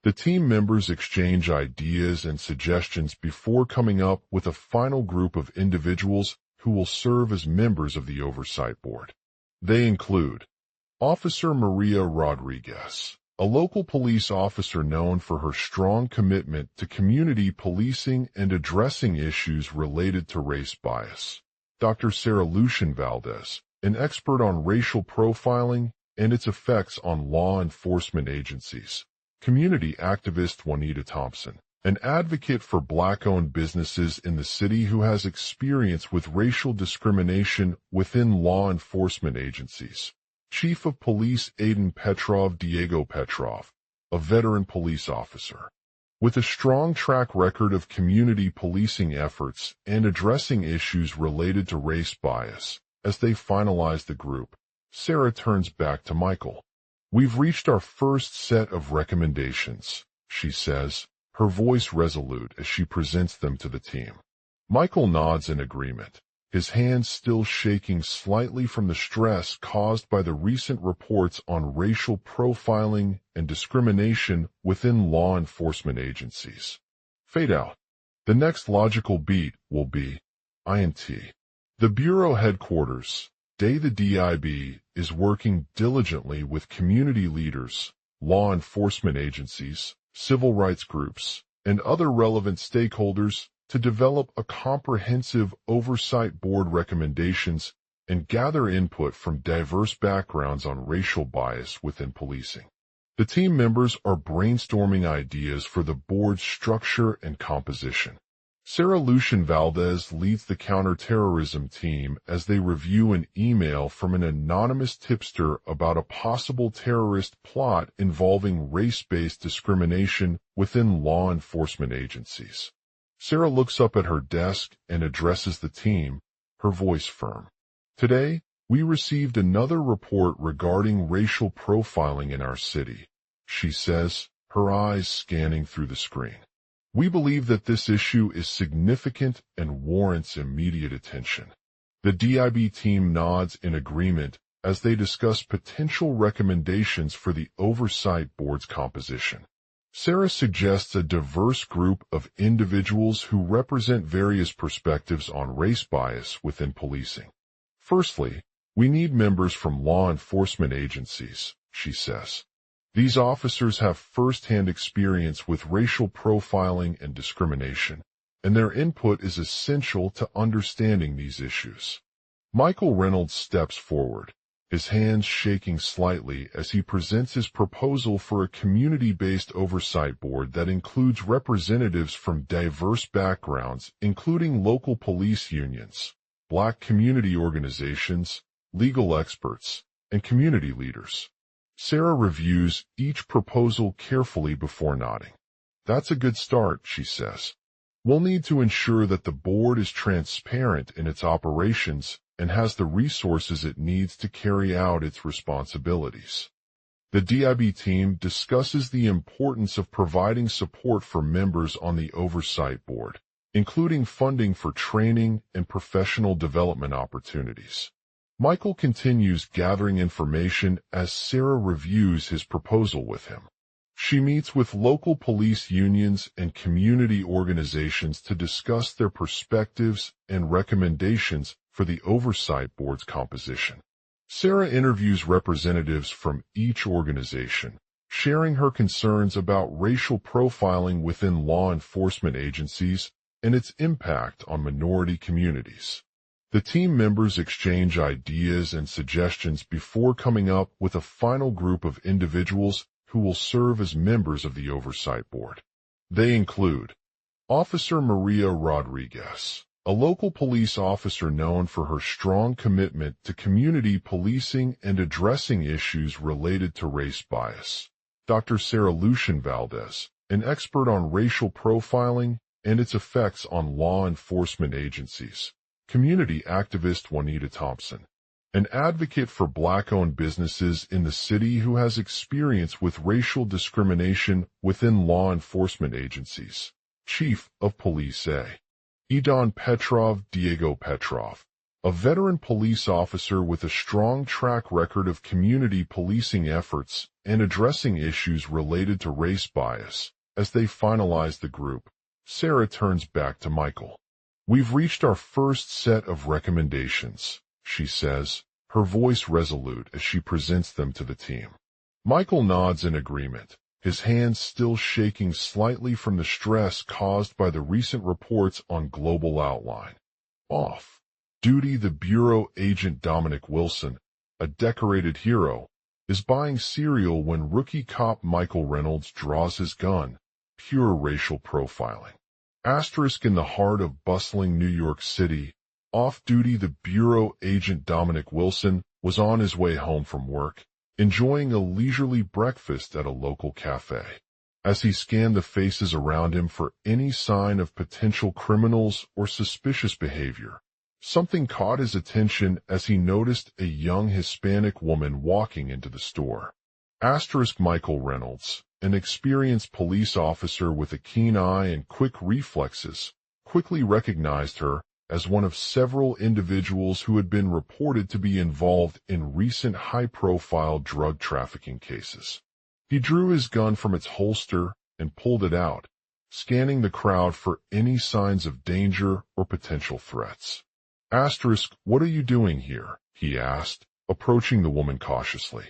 The team members exchange ideas and suggestions before coming up with a final group of individuals who will serve as members of the Oversight Board. They include Officer Maria Rodriguez, a local police officer known for her strong commitment to community policing and addressing issues related to race bias. Dr. Sarah Lucian Valdez, an expert on racial profiling and its effects on law enforcement agencies. Community activist Juanita Thompson, an advocate for Black-owned businesses in the city who has experience with racial discrimination within law enforcement agencies. Chief of Police Diego Petrov, a veteran police officer. With a strong track record of community policing efforts and addressing issues related to race bias, as they finalize the group, Sarah turns back to Michael. We've reached our first set of recommendations, she says, her voice resolute as she presents them to the team. Michael nods in agreement, his hands still shaking slightly from the stress caused by the recent reports on racial profiling and discrimination within law enforcement agencies. Fade out. The next logical beat will be INT. The Bureau headquarters, the DIB, is working diligently with community leaders, law enforcement agencies, civil rights groups, and other relevant stakeholders to develop a comprehensive oversight board recommendations and gather input from diverse backgrounds on racial bias within policing. The team members are brainstorming ideas for the board's structure and composition. Sarah Lucian Valdez leads the counterterrorism team as they review an email from an anonymous tipster about a possible terrorist plot involving race-based discrimination within law enforcement agencies. Sarah looks up at her desk and addresses the team, her voice firm. Today, we received another report regarding racial profiling in our city, she says, her eyes scanning through the screen. We believe that this issue is significant and warrants immediate attention. The DIB team nods in agreement as they discuss potential recommendations for the Oversight Board's composition. Sarah suggests a diverse group of individuals who represent various perspectives on race bias within policing. Firstly, We need members from law enforcement agencies, she says. These officers have first-hand experience with racial profiling and discrimination, and their input is essential to understanding these issues. Michael Reynolds steps forward, his hands shaking slightly as he presents his proposal for a community-based oversight board that includes representatives from diverse backgrounds, including local police unions, Black community organizations, legal experts, and community leaders. Sarah reviews each proposal carefully before nodding. That's a good start, she says. We'll need to ensure that the board is transparent in its operations and has the resources it needs to carry out its responsibilities. The DIB team discusses the importance of providing support for members on the oversight board, including funding for training and professional development opportunities. Michael continues gathering information as Sarah reviews his proposal with him. She meets with local police unions and community organizations to discuss their perspectives and recommendations for the oversight board's composition. Sarah interviews representatives from each organization, sharing her concerns about racial profiling within law enforcement agencies and its impact on minority communities. The team members exchange ideas and suggestions before coming up with a final group of individuals who will serve as members of the Oversight Board. They include Officer Maria Rodriguez, a local police officer known for her strong commitment to community policing and addressing issues related to race bias. Dr. Sarah Lucian Valdez, an expert on racial profiling and its effects on law enforcement agencies. Community activist Juanita Thompson, an advocate for Black-owned businesses in the city who has experience with racial discrimination within law enforcement agencies. Chief of Police A. Idan Diego Petrov, a veteran police officer with a strong track record of community policing efforts and addressing issues related to race bias. As they finalize the group, Sarah turns back to Michael. We've reached our first set of recommendations, she says, her voice resolute as she presents them to the team. Michael nods in agreement, his hands still shaking slightly from the stress caused by the recent reports on Global Outline. Off duty, the Bureau agent Dominic Wilson, a decorated hero, is buying cereal when rookie cop Michael Reynolds draws his gun. Pure racial profiling. In the heart of bustling New York City, off-duty the Bureau agent Dominic Wilson was on his way home from work, enjoying a leisurely breakfast at a local cafe. As he scanned the faces around him for any sign of potential criminals or suspicious behavior, something caught his attention as he noticed a young Hispanic woman walking into the store. Michael Reynolds, an experienced police officer with a keen eye and quick reflexes, quickly recognized her as one of several individuals who had been reported to be involved in recent high-profile drug trafficking cases. He drew his gun from its holster and pulled it out, scanning the crowd for any signs of danger or potential threats. What are you doing here? He asked, approaching the woman cautiously.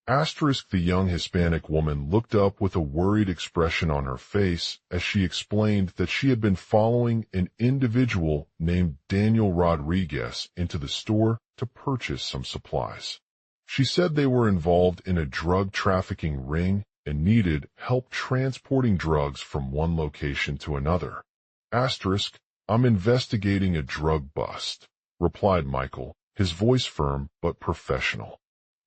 The young Hispanic woman looked up with a worried expression on her face as she explained that she had been following an individual named Daniel Rodriguez into the store to purchase some supplies. She said they were involved in a drug trafficking ring and needed help transporting drugs from one location to another. I'm investigating a drug bust, replied Michael, his voice firm but professional.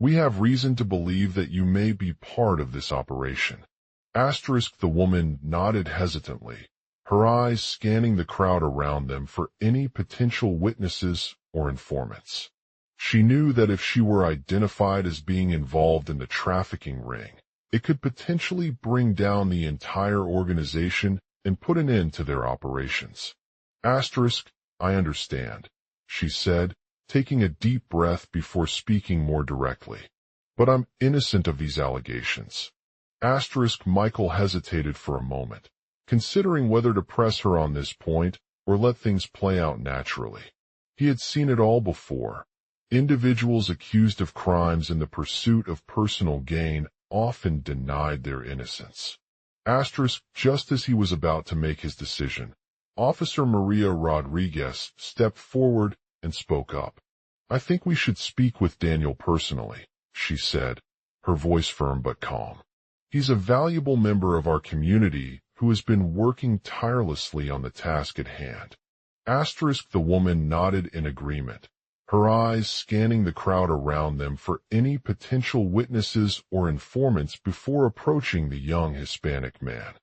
We have reason to believe that you may be part of this operation. The woman nodded hesitantly, her eyes scanning the crowd around them for any potential witnesses or informants. She knew that if she were identified as being involved in the trafficking ring, it could potentially bring down the entire organization and put an end to their operations. I understand, she said, taking a deep breath before speaking more directly. But I'm innocent of these allegations. Michael hesitated for a moment, considering whether to press her on this point or let things play out naturally. He had seen it all before. Individuals accused of crimes in the pursuit of personal gain often denied their innocence. Just as he was about to make his decision, Officer Maria Rodriguez stepped forward and spoke up. "I think we should speak with Daniel personally," she said, her voice firm but calm. "He's a valuable member of our community who has been working tirelessly on the task at hand." The woman nodded in agreement, her eyes scanning the crowd around them for any potential witnesses or informants before approaching the young Hispanic man.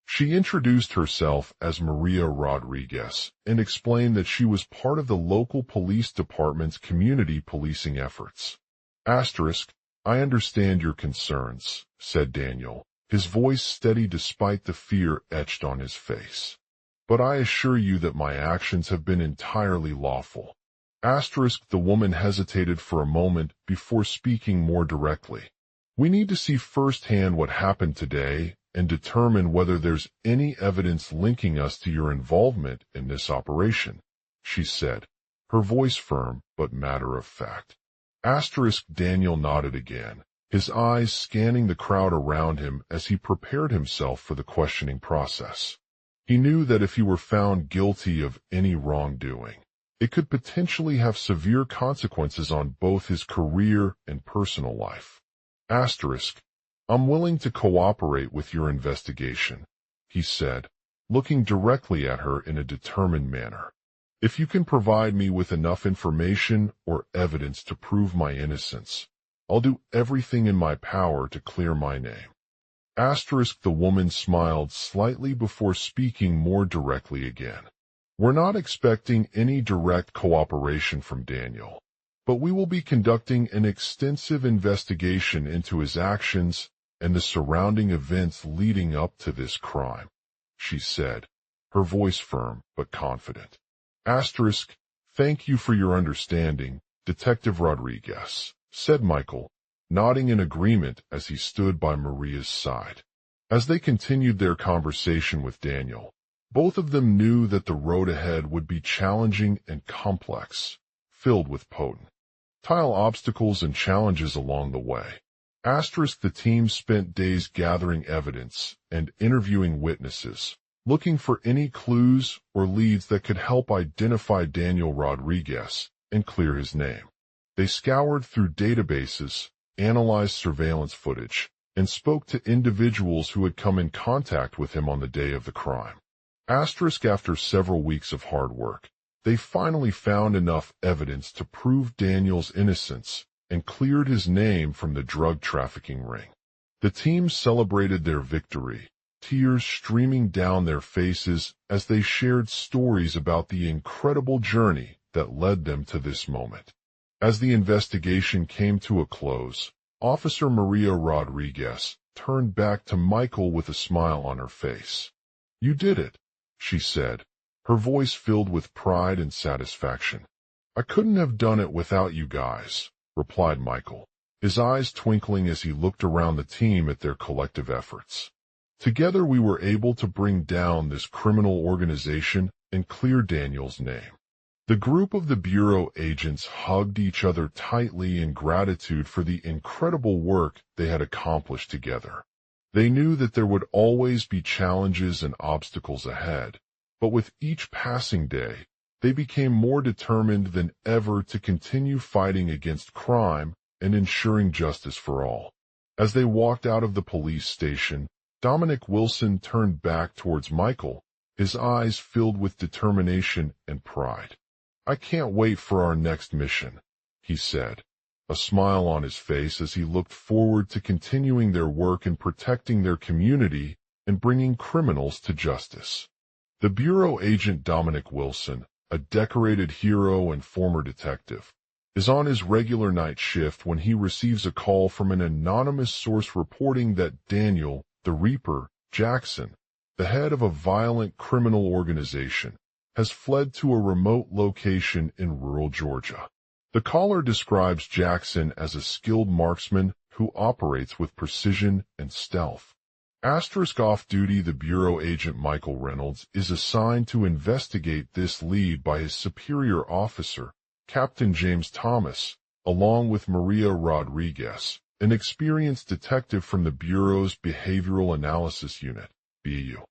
She introduced herself as Maria Rodriguez and explained that she was part of the local police department's community policing efforts. "I understand your concerns," said Daniel, his voice steady despite the fear etched on his face. "But I assure you that my actions have been entirely lawful." The woman hesitated for a moment before speaking more directly. "We need to see firsthand what happened today and determine whether there's any evidence linking us to your involvement in this operation," she said, her voice firm but matter-of-fact. Daniel nodded again, his eyes scanning the crowd around him as he prepared himself for the questioning process. He knew that if he were found guilty of any wrongdoing, it could potentially have severe consequences on both his career and personal life. "I'm willing to cooperate with your investigation," he said, looking directly at her in a determined manner. "If you can provide me with enough information or evidence to prove my innocence, I'll do everything in my power to clear my name." The woman smiled slightly before speaking more directly again. "We're not expecting any direct cooperation from Daniel, but we will be conducting an extensive investigation into his actions and the surrounding events leading up to this crime," she said, her voice firm but confident. "Thank you for your understanding, Detective Rodriguez," said Michael, nodding in agreement as he stood by Maria's side. As they continued their conversation with Daniel, both of them knew that the road ahead would be challenging and complex, filled with potent obstacles and challenges along the way. The team spent days gathering evidence and interviewing witnesses, looking for any clues or leads that could help identify Daniel Rodriguez and clear his name. They scoured through databases, analyzed surveillance footage, and spoke to individuals who had come in contact with him on the day of the crime. After several weeks of hard work, they finally found enough evidence to prove Daniel's innocence and cleared his name from the drug trafficking ring. The team celebrated their victory, tears streaming down their faces as they shared stories about the incredible journey that led them to this moment. As the investigation came to a close, Officer Maria Rodriguez turned back to Michael with a smile on her face. "You did it," she said, her voice filled with pride and satisfaction. "I couldn't have done it without you guys," replied Michael, his eyes twinkling as he looked around the team at their collective efforts. "Together we were able to bring down this criminal organization and clear Daniel's name." The group of the Bureau agents hugged each other tightly in gratitude for the incredible work they had accomplished together. They knew that there would always be challenges and obstacles ahead, but with each passing day, they became more determined than ever to continue fighting against crime and ensuring justice for all. As they walked out of the police station, Dominic Wilson turned back towards Michael, his eyes filled with determination and pride. "I can't wait for our next mission," he said, a smile on his face as he looked forward to continuing their work in protecting their community and bringing criminals to justice. The Bureau agent Dominic Wilson, a decorated hero and former detective, is on his regular night shift when he receives a call from an anonymous source reporting that Daniel, the Reaper, Jackson, the head of a violent criminal organization, has fled to a remote location in rural Georgia. The caller describes Jackson as a skilled marksman who operates with precision and stealth. Off-duty, the Bureau agent Michael Reynolds is assigned to investigate this lead by his superior officer, Captain James Thomas, along with Maria Rodriguez, an experienced detective from the Bureau's Behavioral Analysis Unit, BAU.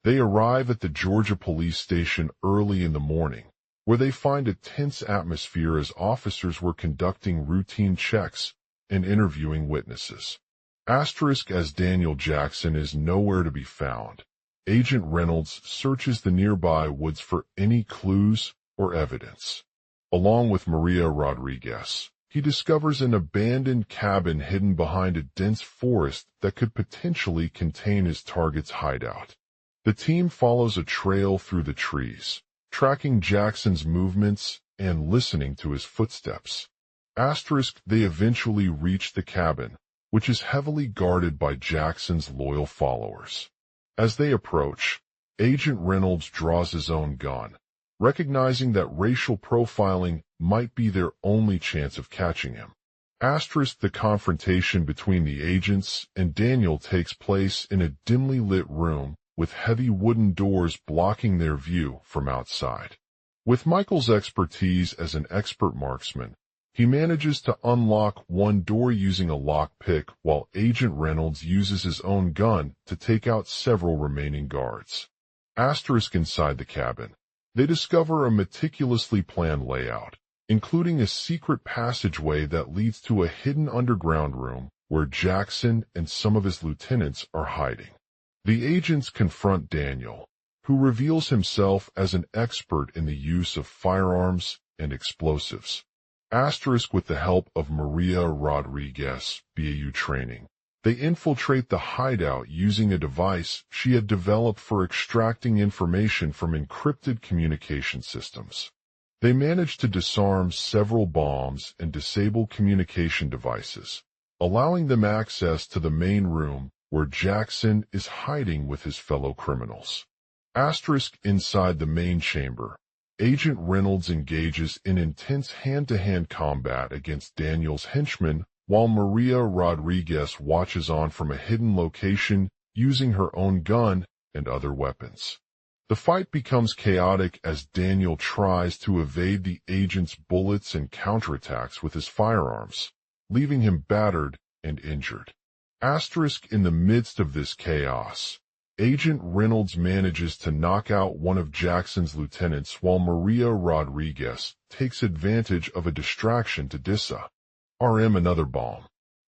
They arrive at the Georgia police station early in the morning, where they find a tense atmosphere as officers were conducting routine checks and interviewing witnesses. Asterisk as Daniel Jackson is nowhere to be found. Agent Reynolds searches the nearby woods for any clues or evidence. Along with Maria Rodriguez, he discovers an abandoned cabin hidden behind a dense forest that could potentially contain his target's hideout. The team follows a trail through the trees, tracking Jackson's movements and listening to his footsteps. Asterisk they eventually reach the cabin, which is heavily guarded by Jackson's loyal followers. As they approach, Agent Reynolds draws his own gun, recognizing that racial profiling might be their only chance of catching him. Asterisk the confrontation between the agents and Daniel takes place in a dimly lit room with heavy wooden doors blocking their view from outside. With Michael's expertise as an expert marksman, he manages to unlock one door using a lockpick while Agent Reynolds uses his own gun to take out several remaining guards. Asterisk inside the cabin, they discover a meticulously planned layout, including a secret passageway that leads to a hidden underground room where Jackson and some of his lieutenants are hiding. The agents confront Daniel, who reveals himself as an expert in the use of firearms and explosives. Asterisk with the help of Maria Rodriguez, BAU training, they infiltrate the hideout using a device she had developed for extracting information from encrypted communication systems. They manage to disarm several bombs and disable communication devices, allowing them access to the main room where Jackson is hiding with his fellow criminals. Asterisk inside the main chamber, Agent Reynolds engages in intense hand-to-hand combat against Daniel's henchmen while Maria Rodriguez watches on from a hidden location using her own gun and other weapons. The fight becomes chaotic as Daniel tries to evade the agent's bullets and counterattacks with his firearms, leaving him battered and injured. Asterisk in the midst of this chaos, Agent Reynolds manages to knock out one of Jackson's lieutenants while Maria Rodriguez takes advantage of a distraction to disarm another bomb.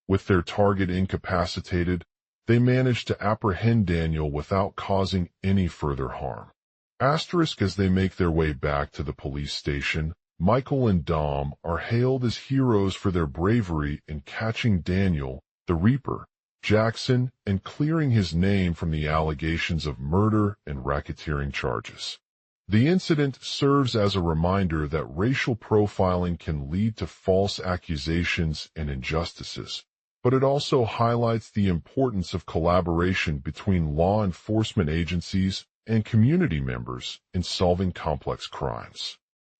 With their target incapacitated, they manage to apprehend Daniel without causing any further harm. Asterisk as they make their way back to the police station, Michael and Dom are hailed as heroes for their bravery in catching Daniel, the Reaper, Jackson, and clearing his name from the allegations of murder and racketeering charges. The incident serves as a reminder that racial profiling can lead to false accusations and injustices, but it also highlights the importance of collaboration between law enforcement agencies and community members in solving complex crimes.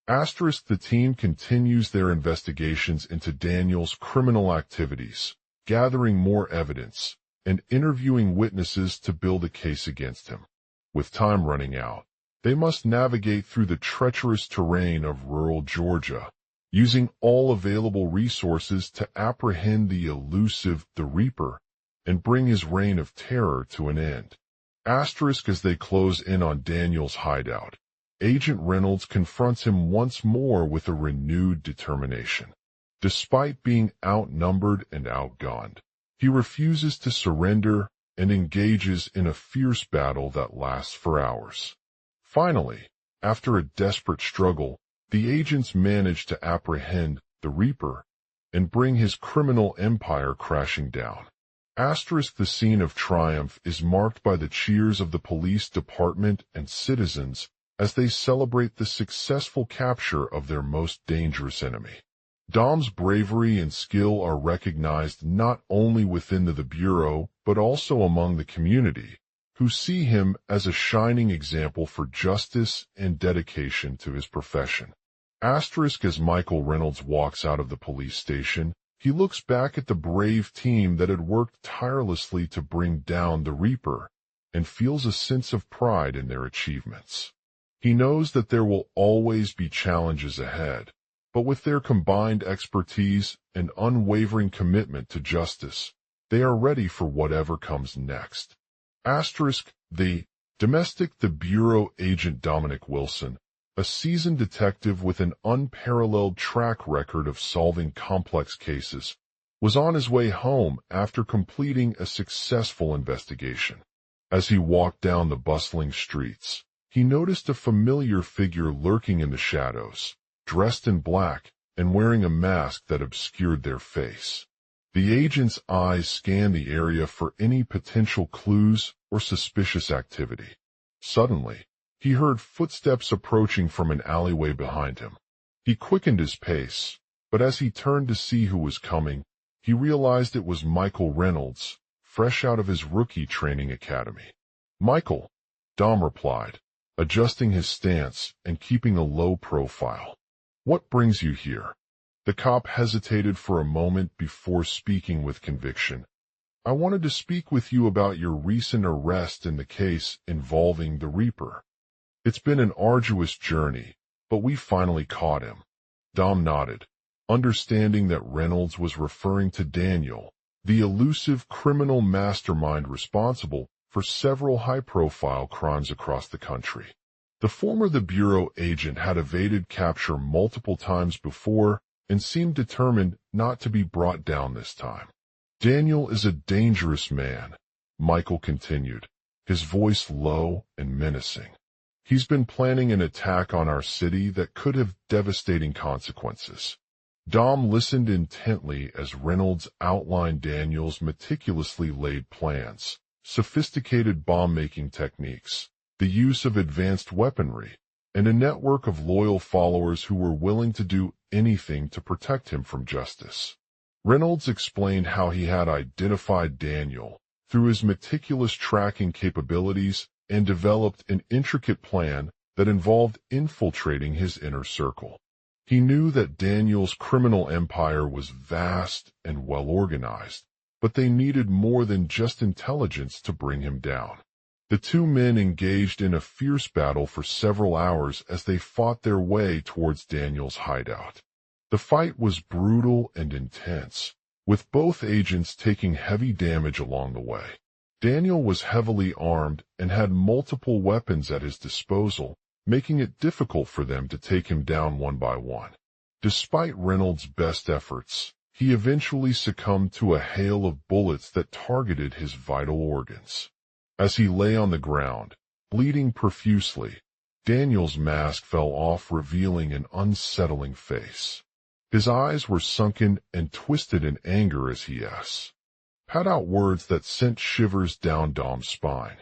Asterisk the team continues their investigations into Daniel's criminal activities, gathering more evidence, and interviewing witnesses to build a case against him. With time running out, they must navigate through the treacherous terrain of rural Georgia, using all available resources to apprehend the elusive The Reaper and bring his reign of terror to an end. Asterisk as they close in on Daniel's hideout, Agent Reynolds confronts him once more with a renewed determination. Despite being outnumbered and outgunned, he refuses to surrender and engages in a fierce battle that lasts for hours. Finally, after a desperate struggle, the agents manage to apprehend the Reaper and bring his criminal empire crashing down. Asterisk the scene of triumph is marked by the cheers of the police department and citizens as they celebrate the successful capture of their most dangerous enemy. Dom's bravery and skill are recognized not only within the Bureau, but also among the community, who see him as a shining example for justice and dedication to his profession. Asterisk as Michael Reynolds walks out of the police station, he looks back at the brave team that had worked tirelessly to bring down the Reaper and feels a sense of pride in their achievements. He knows that there will always be challenges ahead, but with their combined expertise and unwavering commitment to justice, they are ready for whatever comes next. The Bureau agent Dominic Wilson, a seasoned detective with an unparalleled track record of solving complex cases, was on his way home after completing a successful investigation. As he walked down the bustling streets, he noticed a familiar figure lurking in the shadows, dressed in black and wearing a mask that obscured their face. The agent's eyes scanned the area for any potential clues or suspicious activity. Suddenly, he heard footsteps approaching from an alleyway behind him. He quickened his pace, but as he turned to see who was coming, he realized it was Michael Reynolds, fresh out of his rookie training academy. "Michael," Dom replied, adjusting his stance and keeping a low profile. "What brings you here?" The cop hesitated for a moment before speaking with conviction. "I wanted to speak with you about your recent arrest in the case involving the Reaper. It's been an arduous journey, but we finally caught him." Dom nodded, understanding that Reynolds was referring to Daniel, the elusive criminal mastermind responsible for several high-profile crimes across the country. The Bureau agent had evaded capture multiple times before and seemed determined not to be brought down this time. "Daniel is a dangerous man," Michael continued, his voice low and menacing. "He's been planning an attack on our city that could have devastating consequences." Dom listened intently as Reynolds outlined Daniel's meticulously laid plans, sophisticated bomb-making techniques, the use of advanced weaponry, and a network of loyal followers who were willing to do anything to protect him from justice. Reynolds explained how he had identified Daniel through his meticulous tracking capabilities and developed an intricate plan that involved infiltrating his inner circle. He knew that Daniel's criminal empire was vast and well-organized, but they needed more than just intelligence to bring him down. The two men engaged in a fierce battle for several hours as they fought their way towards Daniel's hideout. The fight was brutal and intense, with both agents taking heavy damage along the way. Daniel was heavily armed and had multiple weapons at his disposal, making it difficult for them to take him down one by one. Despite Reynolds' best efforts, he eventually succumbed to a hail of bullets that targeted his vital organs. As he lay on the ground, bleeding profusely, Daniel's mask fell off, revealing an unsettling face. His eyes were sunken and twisted in anger as he spat out words that sent shivers down Dom's spine.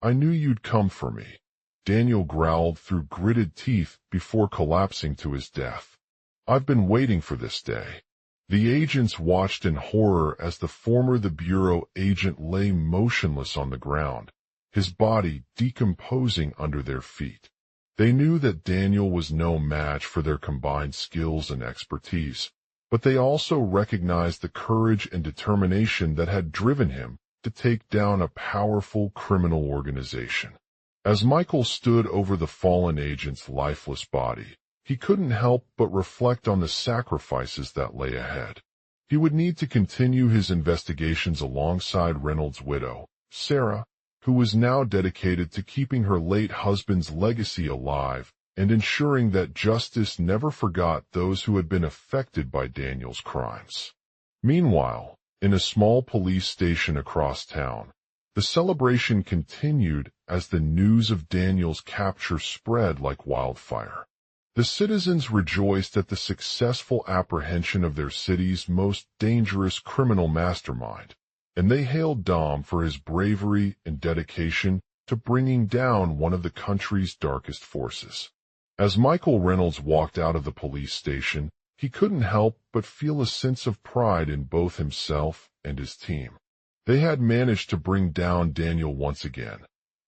"I knew you'd come for me," Daniel growled through gritted teeth before collapsing to his death. "I've been waiting for this day." The agents watched in horror as the Bureau agent lay motionless on the ground, his body decomposing under their feet. They knew that Daniel was no match for their combined skills and expertise, but they also recognized the courage and determination that had driven him to take down a powerful criminal organization. As Michael stood over the fallen agent's lifeless body, he couldn't help but reflect on the sacrifices that lay ahead. He would need to continue his investigations alongside Reynolds' widow, Sarah, who was now dedicated to keeping her late husband's legacy alive and ensuring that justice never forgot those who had been affected by Daniel's crimes. Meanwhile, in a small police station across town, the celebration continued as the news of Daniel's capture spread like wildfire. The citizens rejoiced at the successful apprehension of their city's most dangerous criminal mastermind, and they hailed Dom for his bravery and dedication to bringing down one of the country's darkest forces. As Michael Reynolds walked out of the police station, he couldn't help but feel a sense of pride in both himself and his team. They had managed to bring down Daniel once again,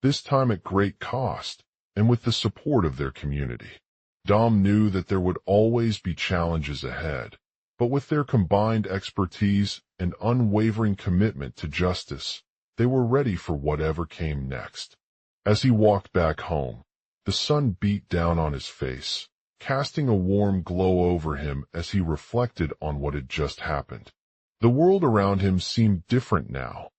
this time at great cost, and with the support of their community. Dom knew that there would always be challenges ahead, but with their combined expertise and unwavering commitment to justice, they were ready for whatever came next. As he walked back home, the sun beat down on his face, casting a warm glow over him as he reflected on what had just happened. The world around him seemed different now,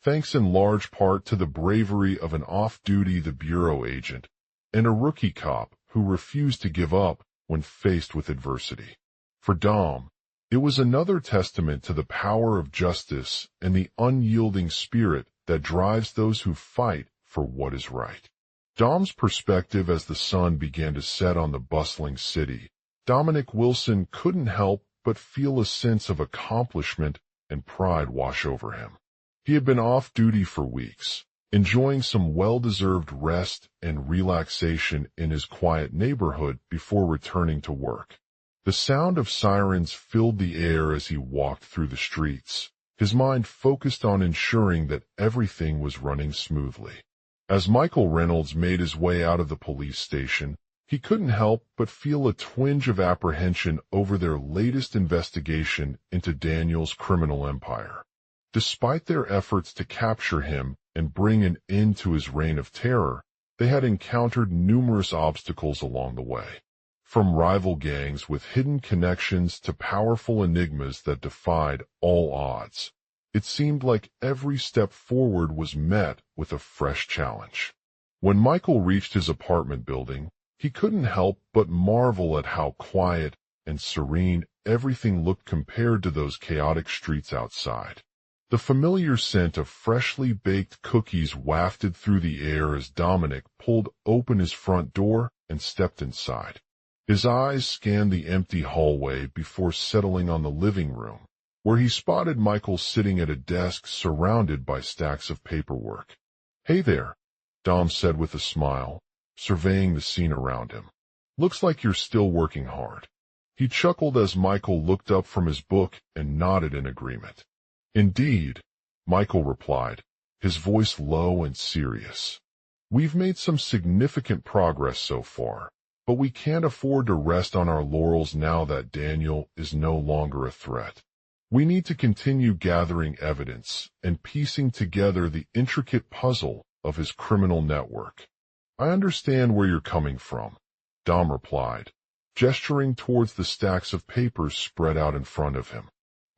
thanks in large part to the bravery of an off-duty bureau agent and a rookie cop who refused to give up when faced with adversity. For Dom, it was another testament to the power of justice and the unyielding spirit that drives those who fight for what is right. Dom's perspective as the sun began to set on the bustling city, Dominic Wilson couldn't help but feel a sense of accomplishment and pride wash over him. He had been off duty for weeks, enjoying some well-deserved rest and relaxation in his quiet neighborhood before returning to work. The sound of sirens filled the air as he walked through the streets, his mind focused on ensuring that everything was running smoothly. As Michael Reynolds made his way out of the police station, he couldn't help but feel a twinge of apprehension over their latest investigation into Daniel's criminal empire. Despite their efforts to capture him and bring an end to his reign of terror, they had encountered numerous obstacles along the way. From rival gangs with hidden connections to powerful enigmas that defied all odds, it seemed like every step forward was met with a fresh challenge. When Michael reached his apartment building, he couldn't help but marvel at how quiet and serene everything looked compared to those chaotic streets outside. The familiar scent of freshly baked cookies wafted through the air as Dominic pulled open his front door and stepped inside. His eyes scanned the empty hallway before settling on the living room, where he spotted Michael sitting at a desk surrounded by stacks of paperwork. "Hey there," Dom said with a smile, surveying the scene around him. "Looks like you're still working hard." He chuckled as Michael looked up from his book and nodded in agreement. "Indeed," Michael replied, his voice low and serious. "We've made some significant progress so far, but we can't afford to rest on our laurels now that Daniel is no longer a threat. We need to continue gathering evidence and piecing together the intricate puzzle of his criminal network." "I understand where you're coming from," Dom replied, gesturing towards the stacks of papers spread out in front of him.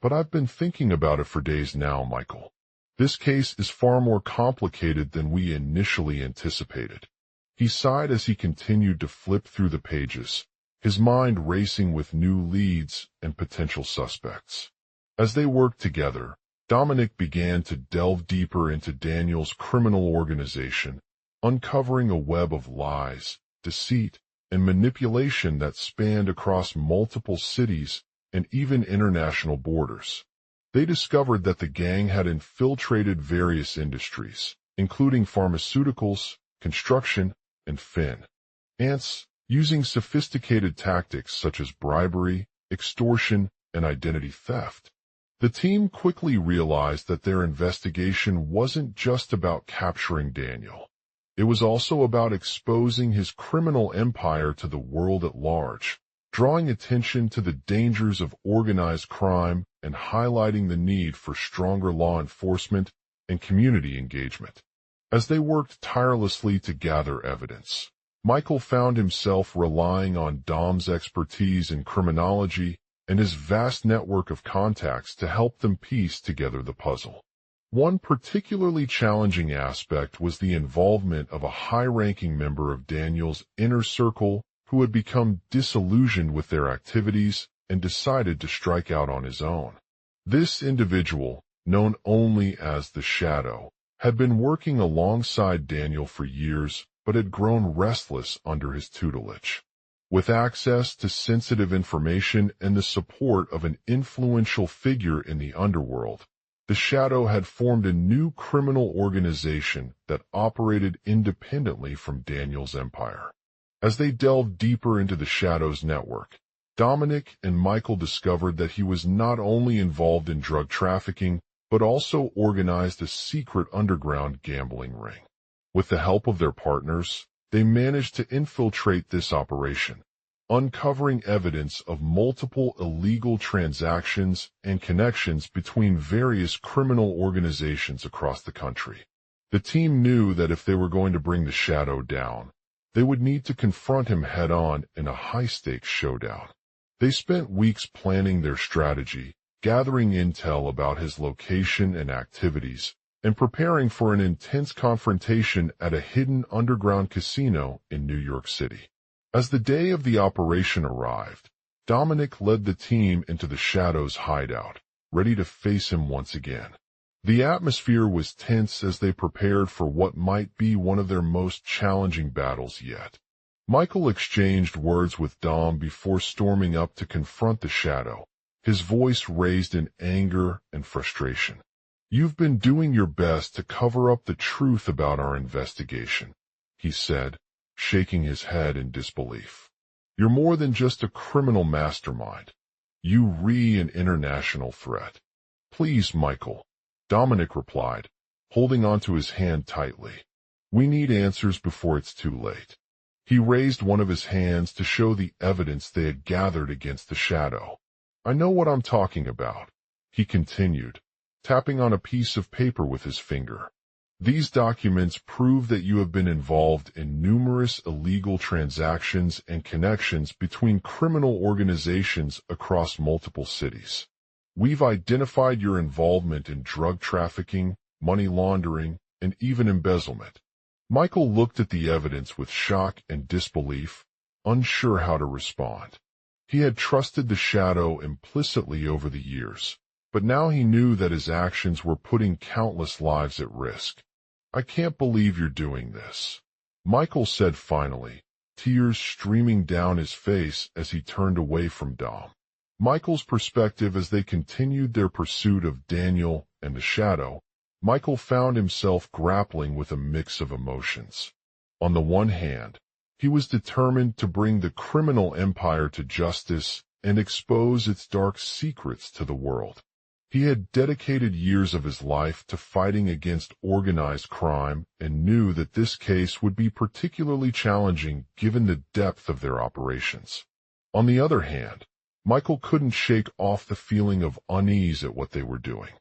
"But I've been thinking about it for days now, Michael. This case is far more complicated than we initially anticipated." He sighed as he continued to flip through the pages, his mind racing with new leads and potential suspects. As they worked together, Dominic began to delve deeper into Daniel's criminal organization, uncovering a web of lies, deceit, and manipulation that spanned across multiple cities and even international borders. They discovered that the gang had infiltrated various industries, including pharmaceuticals, construction, and finance, using sophisticated tactics such as bribery, extortion, and identity theft. The team quickly realized that their investigation wasn't just about capturing Daniel. It was also about exposing his criminal empire to the world at large, drawing attention to the dangers of organized crime and highlighting the need for stronger law enforcement and community engagement. As they worked tirelessly to gather evidence, Michael found himself relying on Dom's expertise in criminology and his vast network of contacts to help them piece together the puzzle. One particularly challenging aspect was the involvement of a high-ranking member of Daniel's inner circle who had become disillusioned with their activities and decided to strike out on his own. This individual, known only as the Shadow, had been working alongside Daniel for years but had grown restless under his tutelage. With access to sensitive information and the support of an influential figure in the underworld, the Shadow had formed a new criminal organization that operated independently from Daniel's empire. As they delved deeper into the Shadow's network, Dominic and Michael discovered that he was not only involved in drug trafficking, but also organized a secret underground gambling ring. With the help of their partners, they managed to infiltrate this operation, uncovering evidence of multiple illegal transactions and connections between various criminal organizations across the country. The team knew that if they were going to bring the Shadow down, They would need to confront him head-on in a high-stakes showdown. They spent weeks planning their strategy, gathering intel about his location and activities, and preparing for an intense confrontation at a hidden underground casino in New York City. As the day of the operation arrived, Dominic led the team into the Shadow's hideout, ready to face him once again. The atmosphere was tense as they prepared for what might be one of their most challenging battles yet. Michael exchanged words with Dom before storming up to confront the Shadow, his voice raised in anger and frustration. "You've been doing your best to cover up the truth about our investigation," he said, shaking his head in disbelief. "You're more than just a criminal mastermind. You're an international threat." "Please, Michael," Dominic replied, holding onto his hand tightly. "We need answers before it's too late." He raised one of his hands to show the evidence they had gathered against the Shadow. "I know what I'm talking about," he continued, tapping on a piece of paper with his finger. "These documents prove that you have been involved in numerous illegal transactions and connections between criminal organizations across multiple cities. We've identified your involvement in drug trafficking, money laundering, and even embezzlement." Michael looked at the evidence with shock and disbelief, unsure how to respond. He had trusted the Shadow implicitly over the years, but now he knew that his actions were putting countless lives at risk. "I can't believe you're doing this," Michael said finally, tears streaming down his face as he turned away from Dom. Michael's perspective as they continued their pursuit of Daniel and the Shadow, Michael found himself grappling with a mix of emotions. On the one hand, he was determined to bring the criminal empire to justice and expose its dark secrets to the world. He had dedicated years of his life to fighting against organized crime and knew that this case would be particularly challenging given the depth of their operations. On the other hand, Michael couldn't shake off the feeling of unease at what they were doing.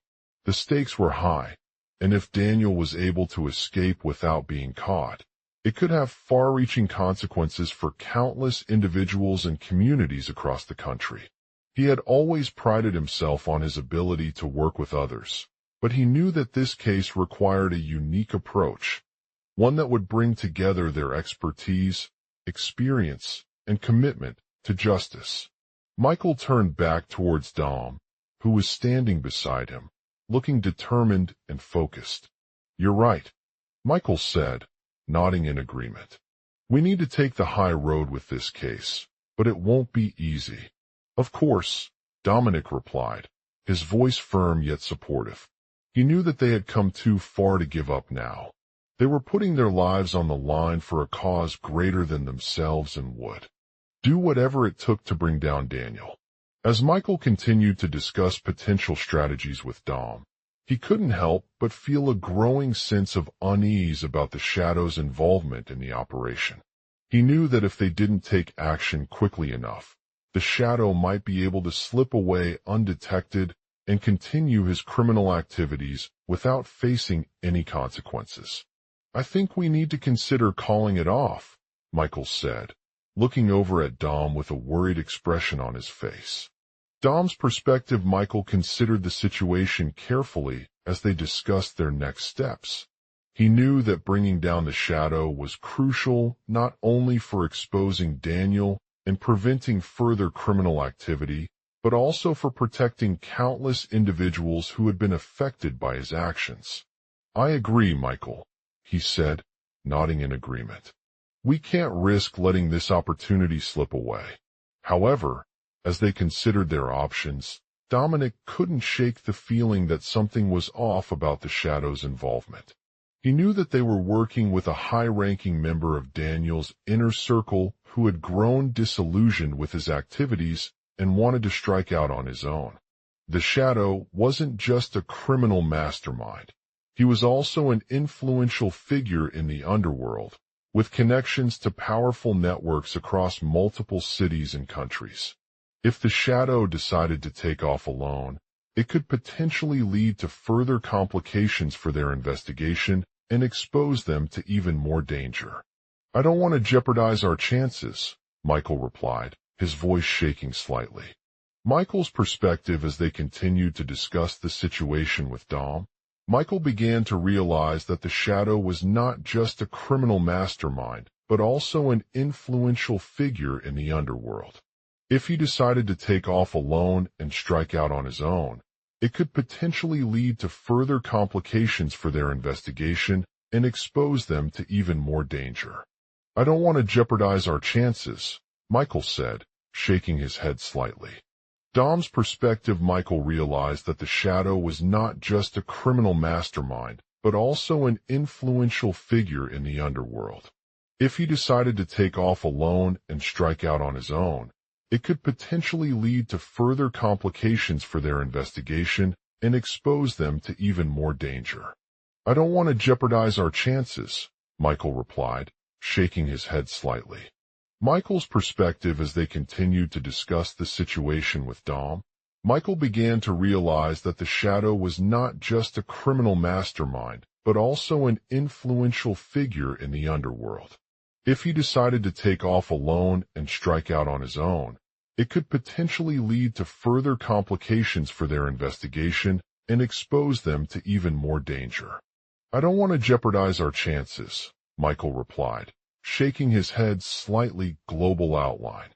The stakes were high, and if Daniel was able to escape without being caught, it could have far-reaching consequences for countless individuals and communities across the country. He had always prided himself on his ability to work with others, but he knew that this case required a unique approach, one that would bring together their expertise, experience, and commitment to justice. Michael turned back towards Dom, who was standing beside him, looking determined and focused. "You're right," Michael said, nodding in agreement. "We need to take the high road with this case, but it won't be easy." "Of course," Dominic replied, his voice firm yet supportive. He knew that they had come too far to give up now. They were putting their lives on the line for a cause greater than themselves and would do whatever it took to bring down Daniel. As Michael continued to discuss potential strategies with Dom, he couldn't help but feel a growing sense of unease about the Shadow's involvement in the operation. He knew that if they didn't take action quickly enough, the Shadow might be able to slip away undetected and continue his criminal activities without facing any consequences. "I think we need to consider calling it off," Michael said, looking over at Dom with a worried expression on his face. Dom's perspective, Michael considered the situation carefully as they discussed their next steps. He knew that bringing down the Shadow was crucial not only for exposing Daniel and preventing further criminal activity, but also for protecting countless individuals who had been affected by his actions. "I agree, Michael," he said, nodding in agreement. "We can't risk letting this opportunity slip away." However, as they considered their options, Dominic couldn't shake the feeling that something was off about the Shadow's involvement. He knew that they were working with a high-ranking member of Daniel's inner circle who had grown disillusioned with his activities and wanted to strike out on his own. The Shadow wasn't just a criminal mastermind. He was also an influential figure in the underworld, with connections to powerful networks across multiple cities and countries. If the Shadow decided to take off alone, it could potentially lead to further complications for their investigation and expose them to even more danger. I don't want to jeopardize our chances, Michael replied, his voice shaking slightly. Michael's perspective as they continued to discuss the situation with Dom, Michael began to realize that the Shadow was not just a criminal mastermind, but also an influential figure in the underworld. If he decided to take off alone and strike out on his own, it could potentially lead to further complications for their investigation and expose them to even more danger. I don't want to jeopardize our chances, Michael said, shaking his head slightly. Dom's perspective, Michael realized that the Shadow was not just a criminal mastermind, but also an influential figure in the underworld. If he decided to take off alone and strike out on his own, it could potentially lead to further complications for their investigation and expose them to even more danger. I don't want to jeopardize our chances, Michael replied, shaking his head slightly. Michael's perspective as they continued to discuss the situation with Dom, Michael began to realize that the Shadow was not just a criminal mastermind, but also an influential figure in the underworld. If he decided to take off alone and strike out on his own, it could potentially lead to further complications for their investigation and expose them to even more danger. I don't want to jeopardize our chances, Michael replied, shaking his head slightly. Global outline.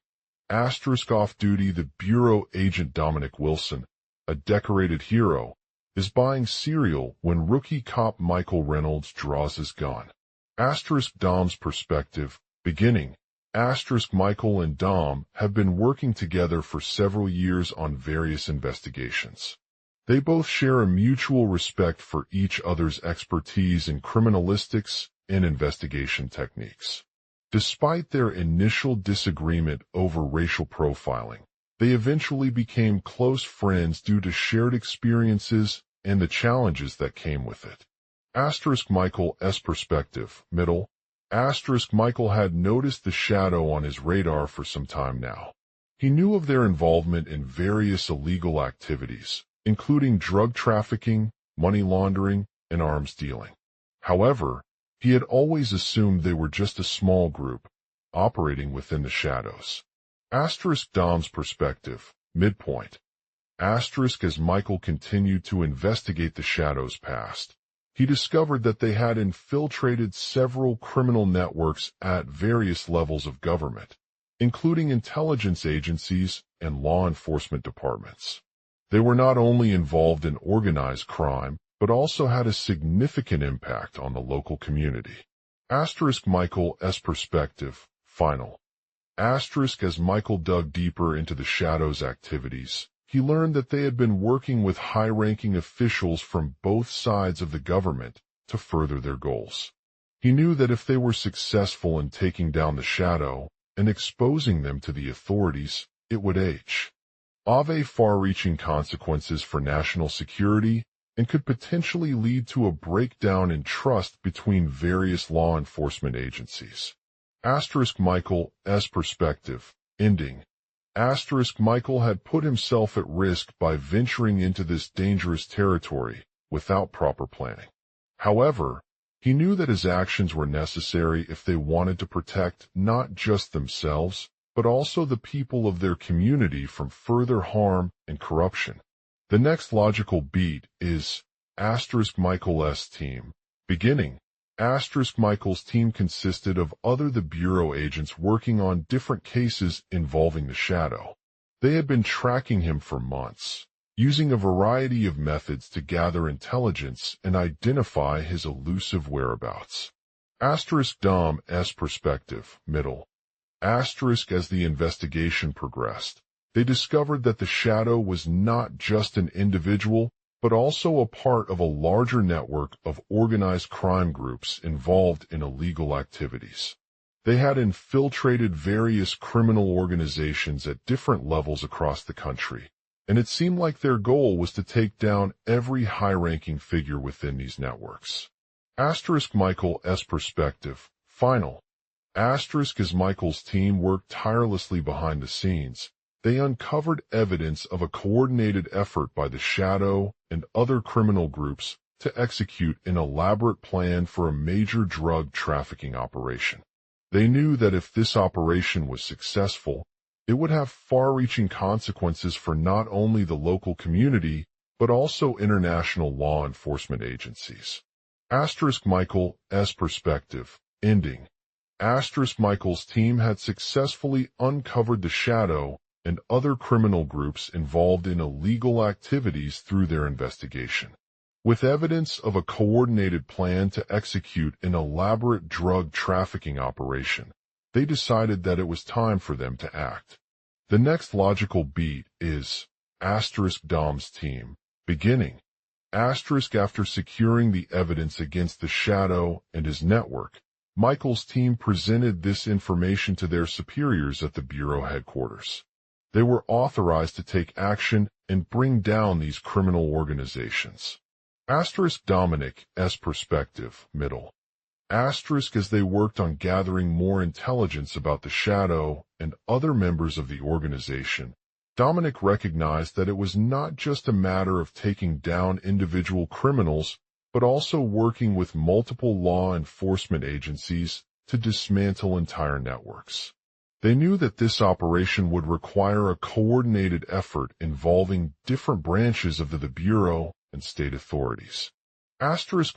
Off-duty, the Bureau agent Dominic Wilson, a decorated hero, is buying cereal when rookie cop Michael Reynolds draws his gun. Dom's perspective. Beginning. Michael and Dom have been working together for several years on various investigations. They both share a mutual respect for each other's expertise in criminalistics and investigation techniques. Despite their initial disagreement over racial profiling, they eventually became close friends due to shared experiences and the challenges that came with it. Michael's perspective. Middle. Michael had noticed the Shadow on his radar for some time now. He knew of their involvement in various illegal activities, including drug trafficking, money laundering, and arms dealing. However, he had always assumed they were just a small group, operating within the shadows. Dom's perspective. Midpoint. As Michael continued to investigate the Shadow's past, he discovered that they had infiltrated several criminal networks at various levels of government, including intelligence agencies and law enforcement departments. They were not only involved in organized crime, but also had a significant impact on the local community. Michael's perspective. Final. As Michael dug deeper into the Shadow's activities, he learned that they had been working with high-ranking officials from both sides of the government to further their goals. He knew that if they were successful in taking down the Shadow and exposing them to the authorities, it would have far-reaching consequences for national security and could potentially lead to a breakdown in trust between various law enforcement agencies. Michael's perspective. Ending. Michael had put himself at risk by venturing into this dangerous territory without proper planning. However, he knew that his actions were necessary if they wanted to protect not just themselves, but also the people of their community from further harm and corruption. The next logical beat is Michael's team. Beginning. Michael's team consisted of the Bureau agents working on different cases involving the Shadow. They had been tracking him for months, using a variety of methods to gather intelligence and identify his elusive whereabouts. Dom's perspective. Middle. As the investigation progressed, they discovered that the Shadow was not just an individual, but also a part of a larger network of organized crime groups involved in illegal activities. They had infiltrated various criminal organizations at different levels across the country, and it seemed like their goal was to take down every high-ranking figure within these networks. Michael's perspective. Final. As Michael's team worked tirelessly behind the scenes, they uncovered evidence of a coordinated effort by the Shadow and other criminal groups to execute an elaborate plan for a major drug trafficking operation. They knew that if this operation was successful, it would have far-reaching consequences for not only the local community, but also international law enforcement agencies. Michael's perspective, ending. Michael's team had successfully uncovered the Shadow and other criminal groups involved in illegal activities through their investigation. With evidence of a coordinated plan to execute an elaborate drug trafficking operation, they decided that it was time for them to act. The next logical beat is Dom's team, beginning. After securing the evidence against the Shadow and his network, Michael's team presented this information to their superiors at the Bureau headquarters. They were authorized to take action and bring down these criminal organizations. Dominic's perspective, middle. As they worked on gathering more intelligence about the Shadow and other members of the organization, Dominic recognized that it was not just a matter of taking down individual criminals, but also working with multiple law enforcement agencies to dismantle entire networks. They knew that this operation would require a coordinated effort involving different branches of the Bureau and state authorities.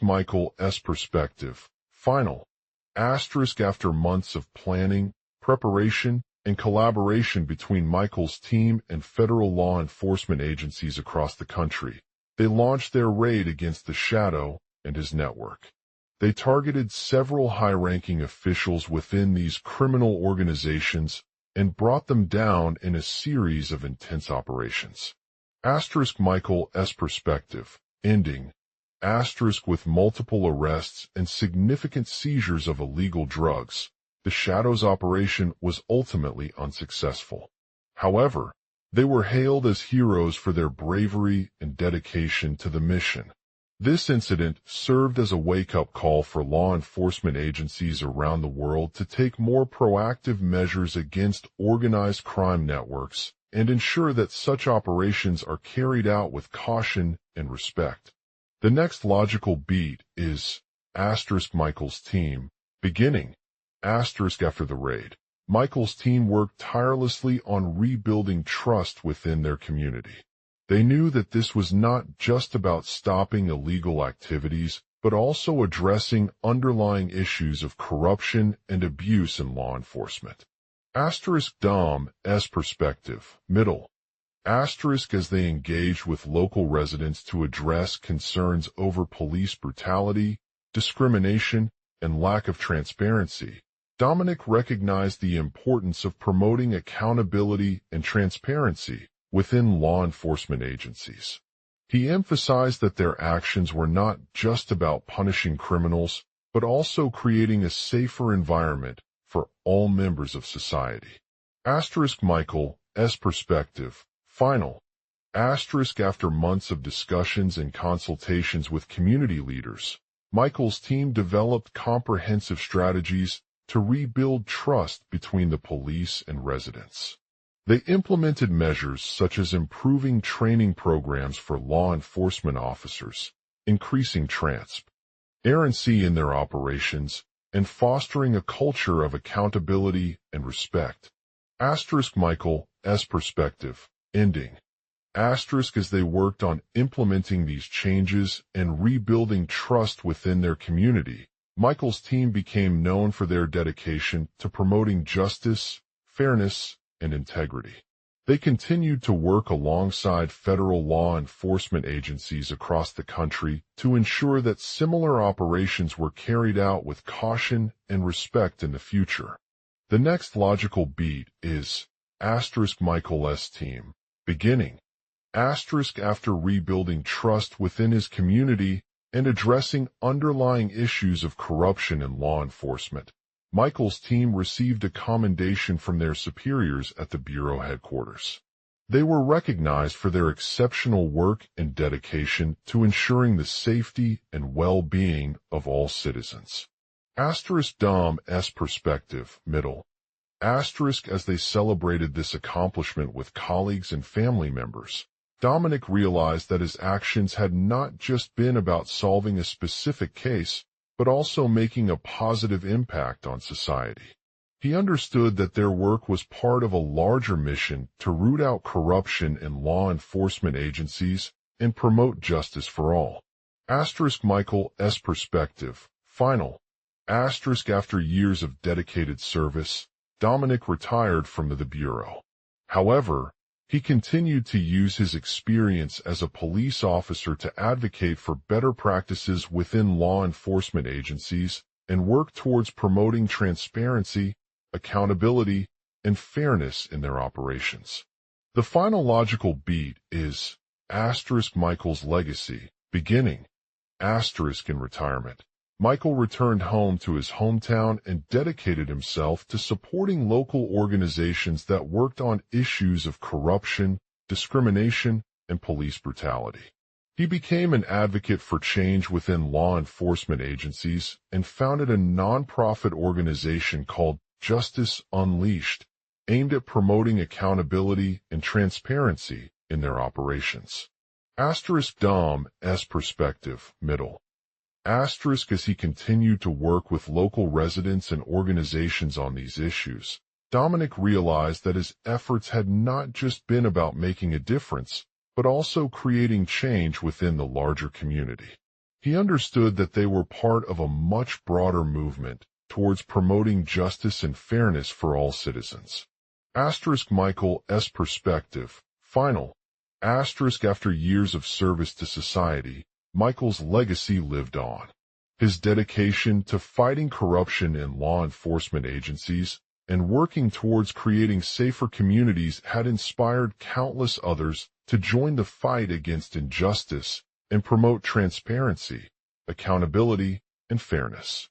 Michael's perspective, final. After months of planning, preparation, and collaboration between Michael's team and federal law enforcement agencies across the country, they launched their raid against the Shadow and his network. They targeted several high-ranking officials within these criminal organizations and brought them down in a series of intense operations. Michael's perspective, ending. With multiple arrests and significant seizures of illegal drugs, the Shadow's operation was ultimately unsuccessful. However, they were hailed as heroes for their bravery and dedication to the mission. This incident served as a wake-up call for law enforcement agencies around the world to take more proactive measures against organized crime networks and ensure that such operations are carried out with caution and respect. The next logical beat is Michael's team, beginning. After the raid, Michael's team worked tirelessly on rebuilding trust within their community. They knew that this was not just about stopping illegal activities, but also addressing underlying issues of corruption and abuse in law enforcement. Dom's perspective, middle. As they engaged with local residents to address concerns over police brutality, discrimination, and lack of transparency, Dominic recognized the importance of promoting accountability and transparency within law enforcement agencies. He emphasized that their actions were not just about punishing criminals, but also creating a safer environment for all members of society. Michael's perspective, final. After months of discussions and consultations with community leaders, Michael's team developed comprehensive strategies to rebuild trust between the police and residents. They implemented measures such as improving training programs for law enforcement officers, increasing transparency in their operations, and fostering a culture of accountability and respect. Michael's perspective, ending. As they worked on implementing these changes and rebuilding trust within their community, Michael's team became known for their dedication to promoting justice, fairness, and integrity. They continued to work alongside federal law enforcement agencies across the country to ensure that similar operations were carried out with caution and respect in the future. The next logical beat is Michael's team, beginning. After rebuilding trust within his community and addressing underlying issues of corruption in law enforcement, Michael's team received a commendation from their superiors at the Bureau headquarters. They were recognized for their exceptional work and dedication to ensuring the safety and well-being of all citizens. Dom's perspective, middle. As they celebrated this accomplishment with colleagues and family members, Dominic realized that his actions had not just been about solving a specific case, but also making a positive impact on society. He understood that their work was part of a larger mission to root out corruption in law enforcement agencies and promote justice for all. Michael's perspective. Final. After years of dedicated service, Dominic retired from the Bureau. However, he continued to use his experience as a police officer to advocate for better practices within law enforcement agencies and work towards promoting transparency, accountability, and fairness in their operations. The final logical beat is Michael's legacy, beginning in retirement. Michael returned home to his hometown and dedicated himself to supporting local organizations that worked on issues of corruption, discrimination, and police brutality. He became an advocate for change within law enforcement agencies and founded a nonprofit organization called Justice Unleashed, aimed at promoting accountability and transparency in their operations. Dom's perspective, middle. As he continued to work with local residents and organizations on these issues, Dominic realized that his efforts had not just been about making a difference, but also creating change within the larger community. He understood that they were part of a much broader movement towards promoting justice and fairness for all citizens. Michael's perspective, final. After years of service to society, Michael's legacy lived on. His dedication to fighting corruption in law enforcement agencies and working towards creating safer communities had inspired countless others to join the fight against injustice and promote transparency, accountability, and fairness.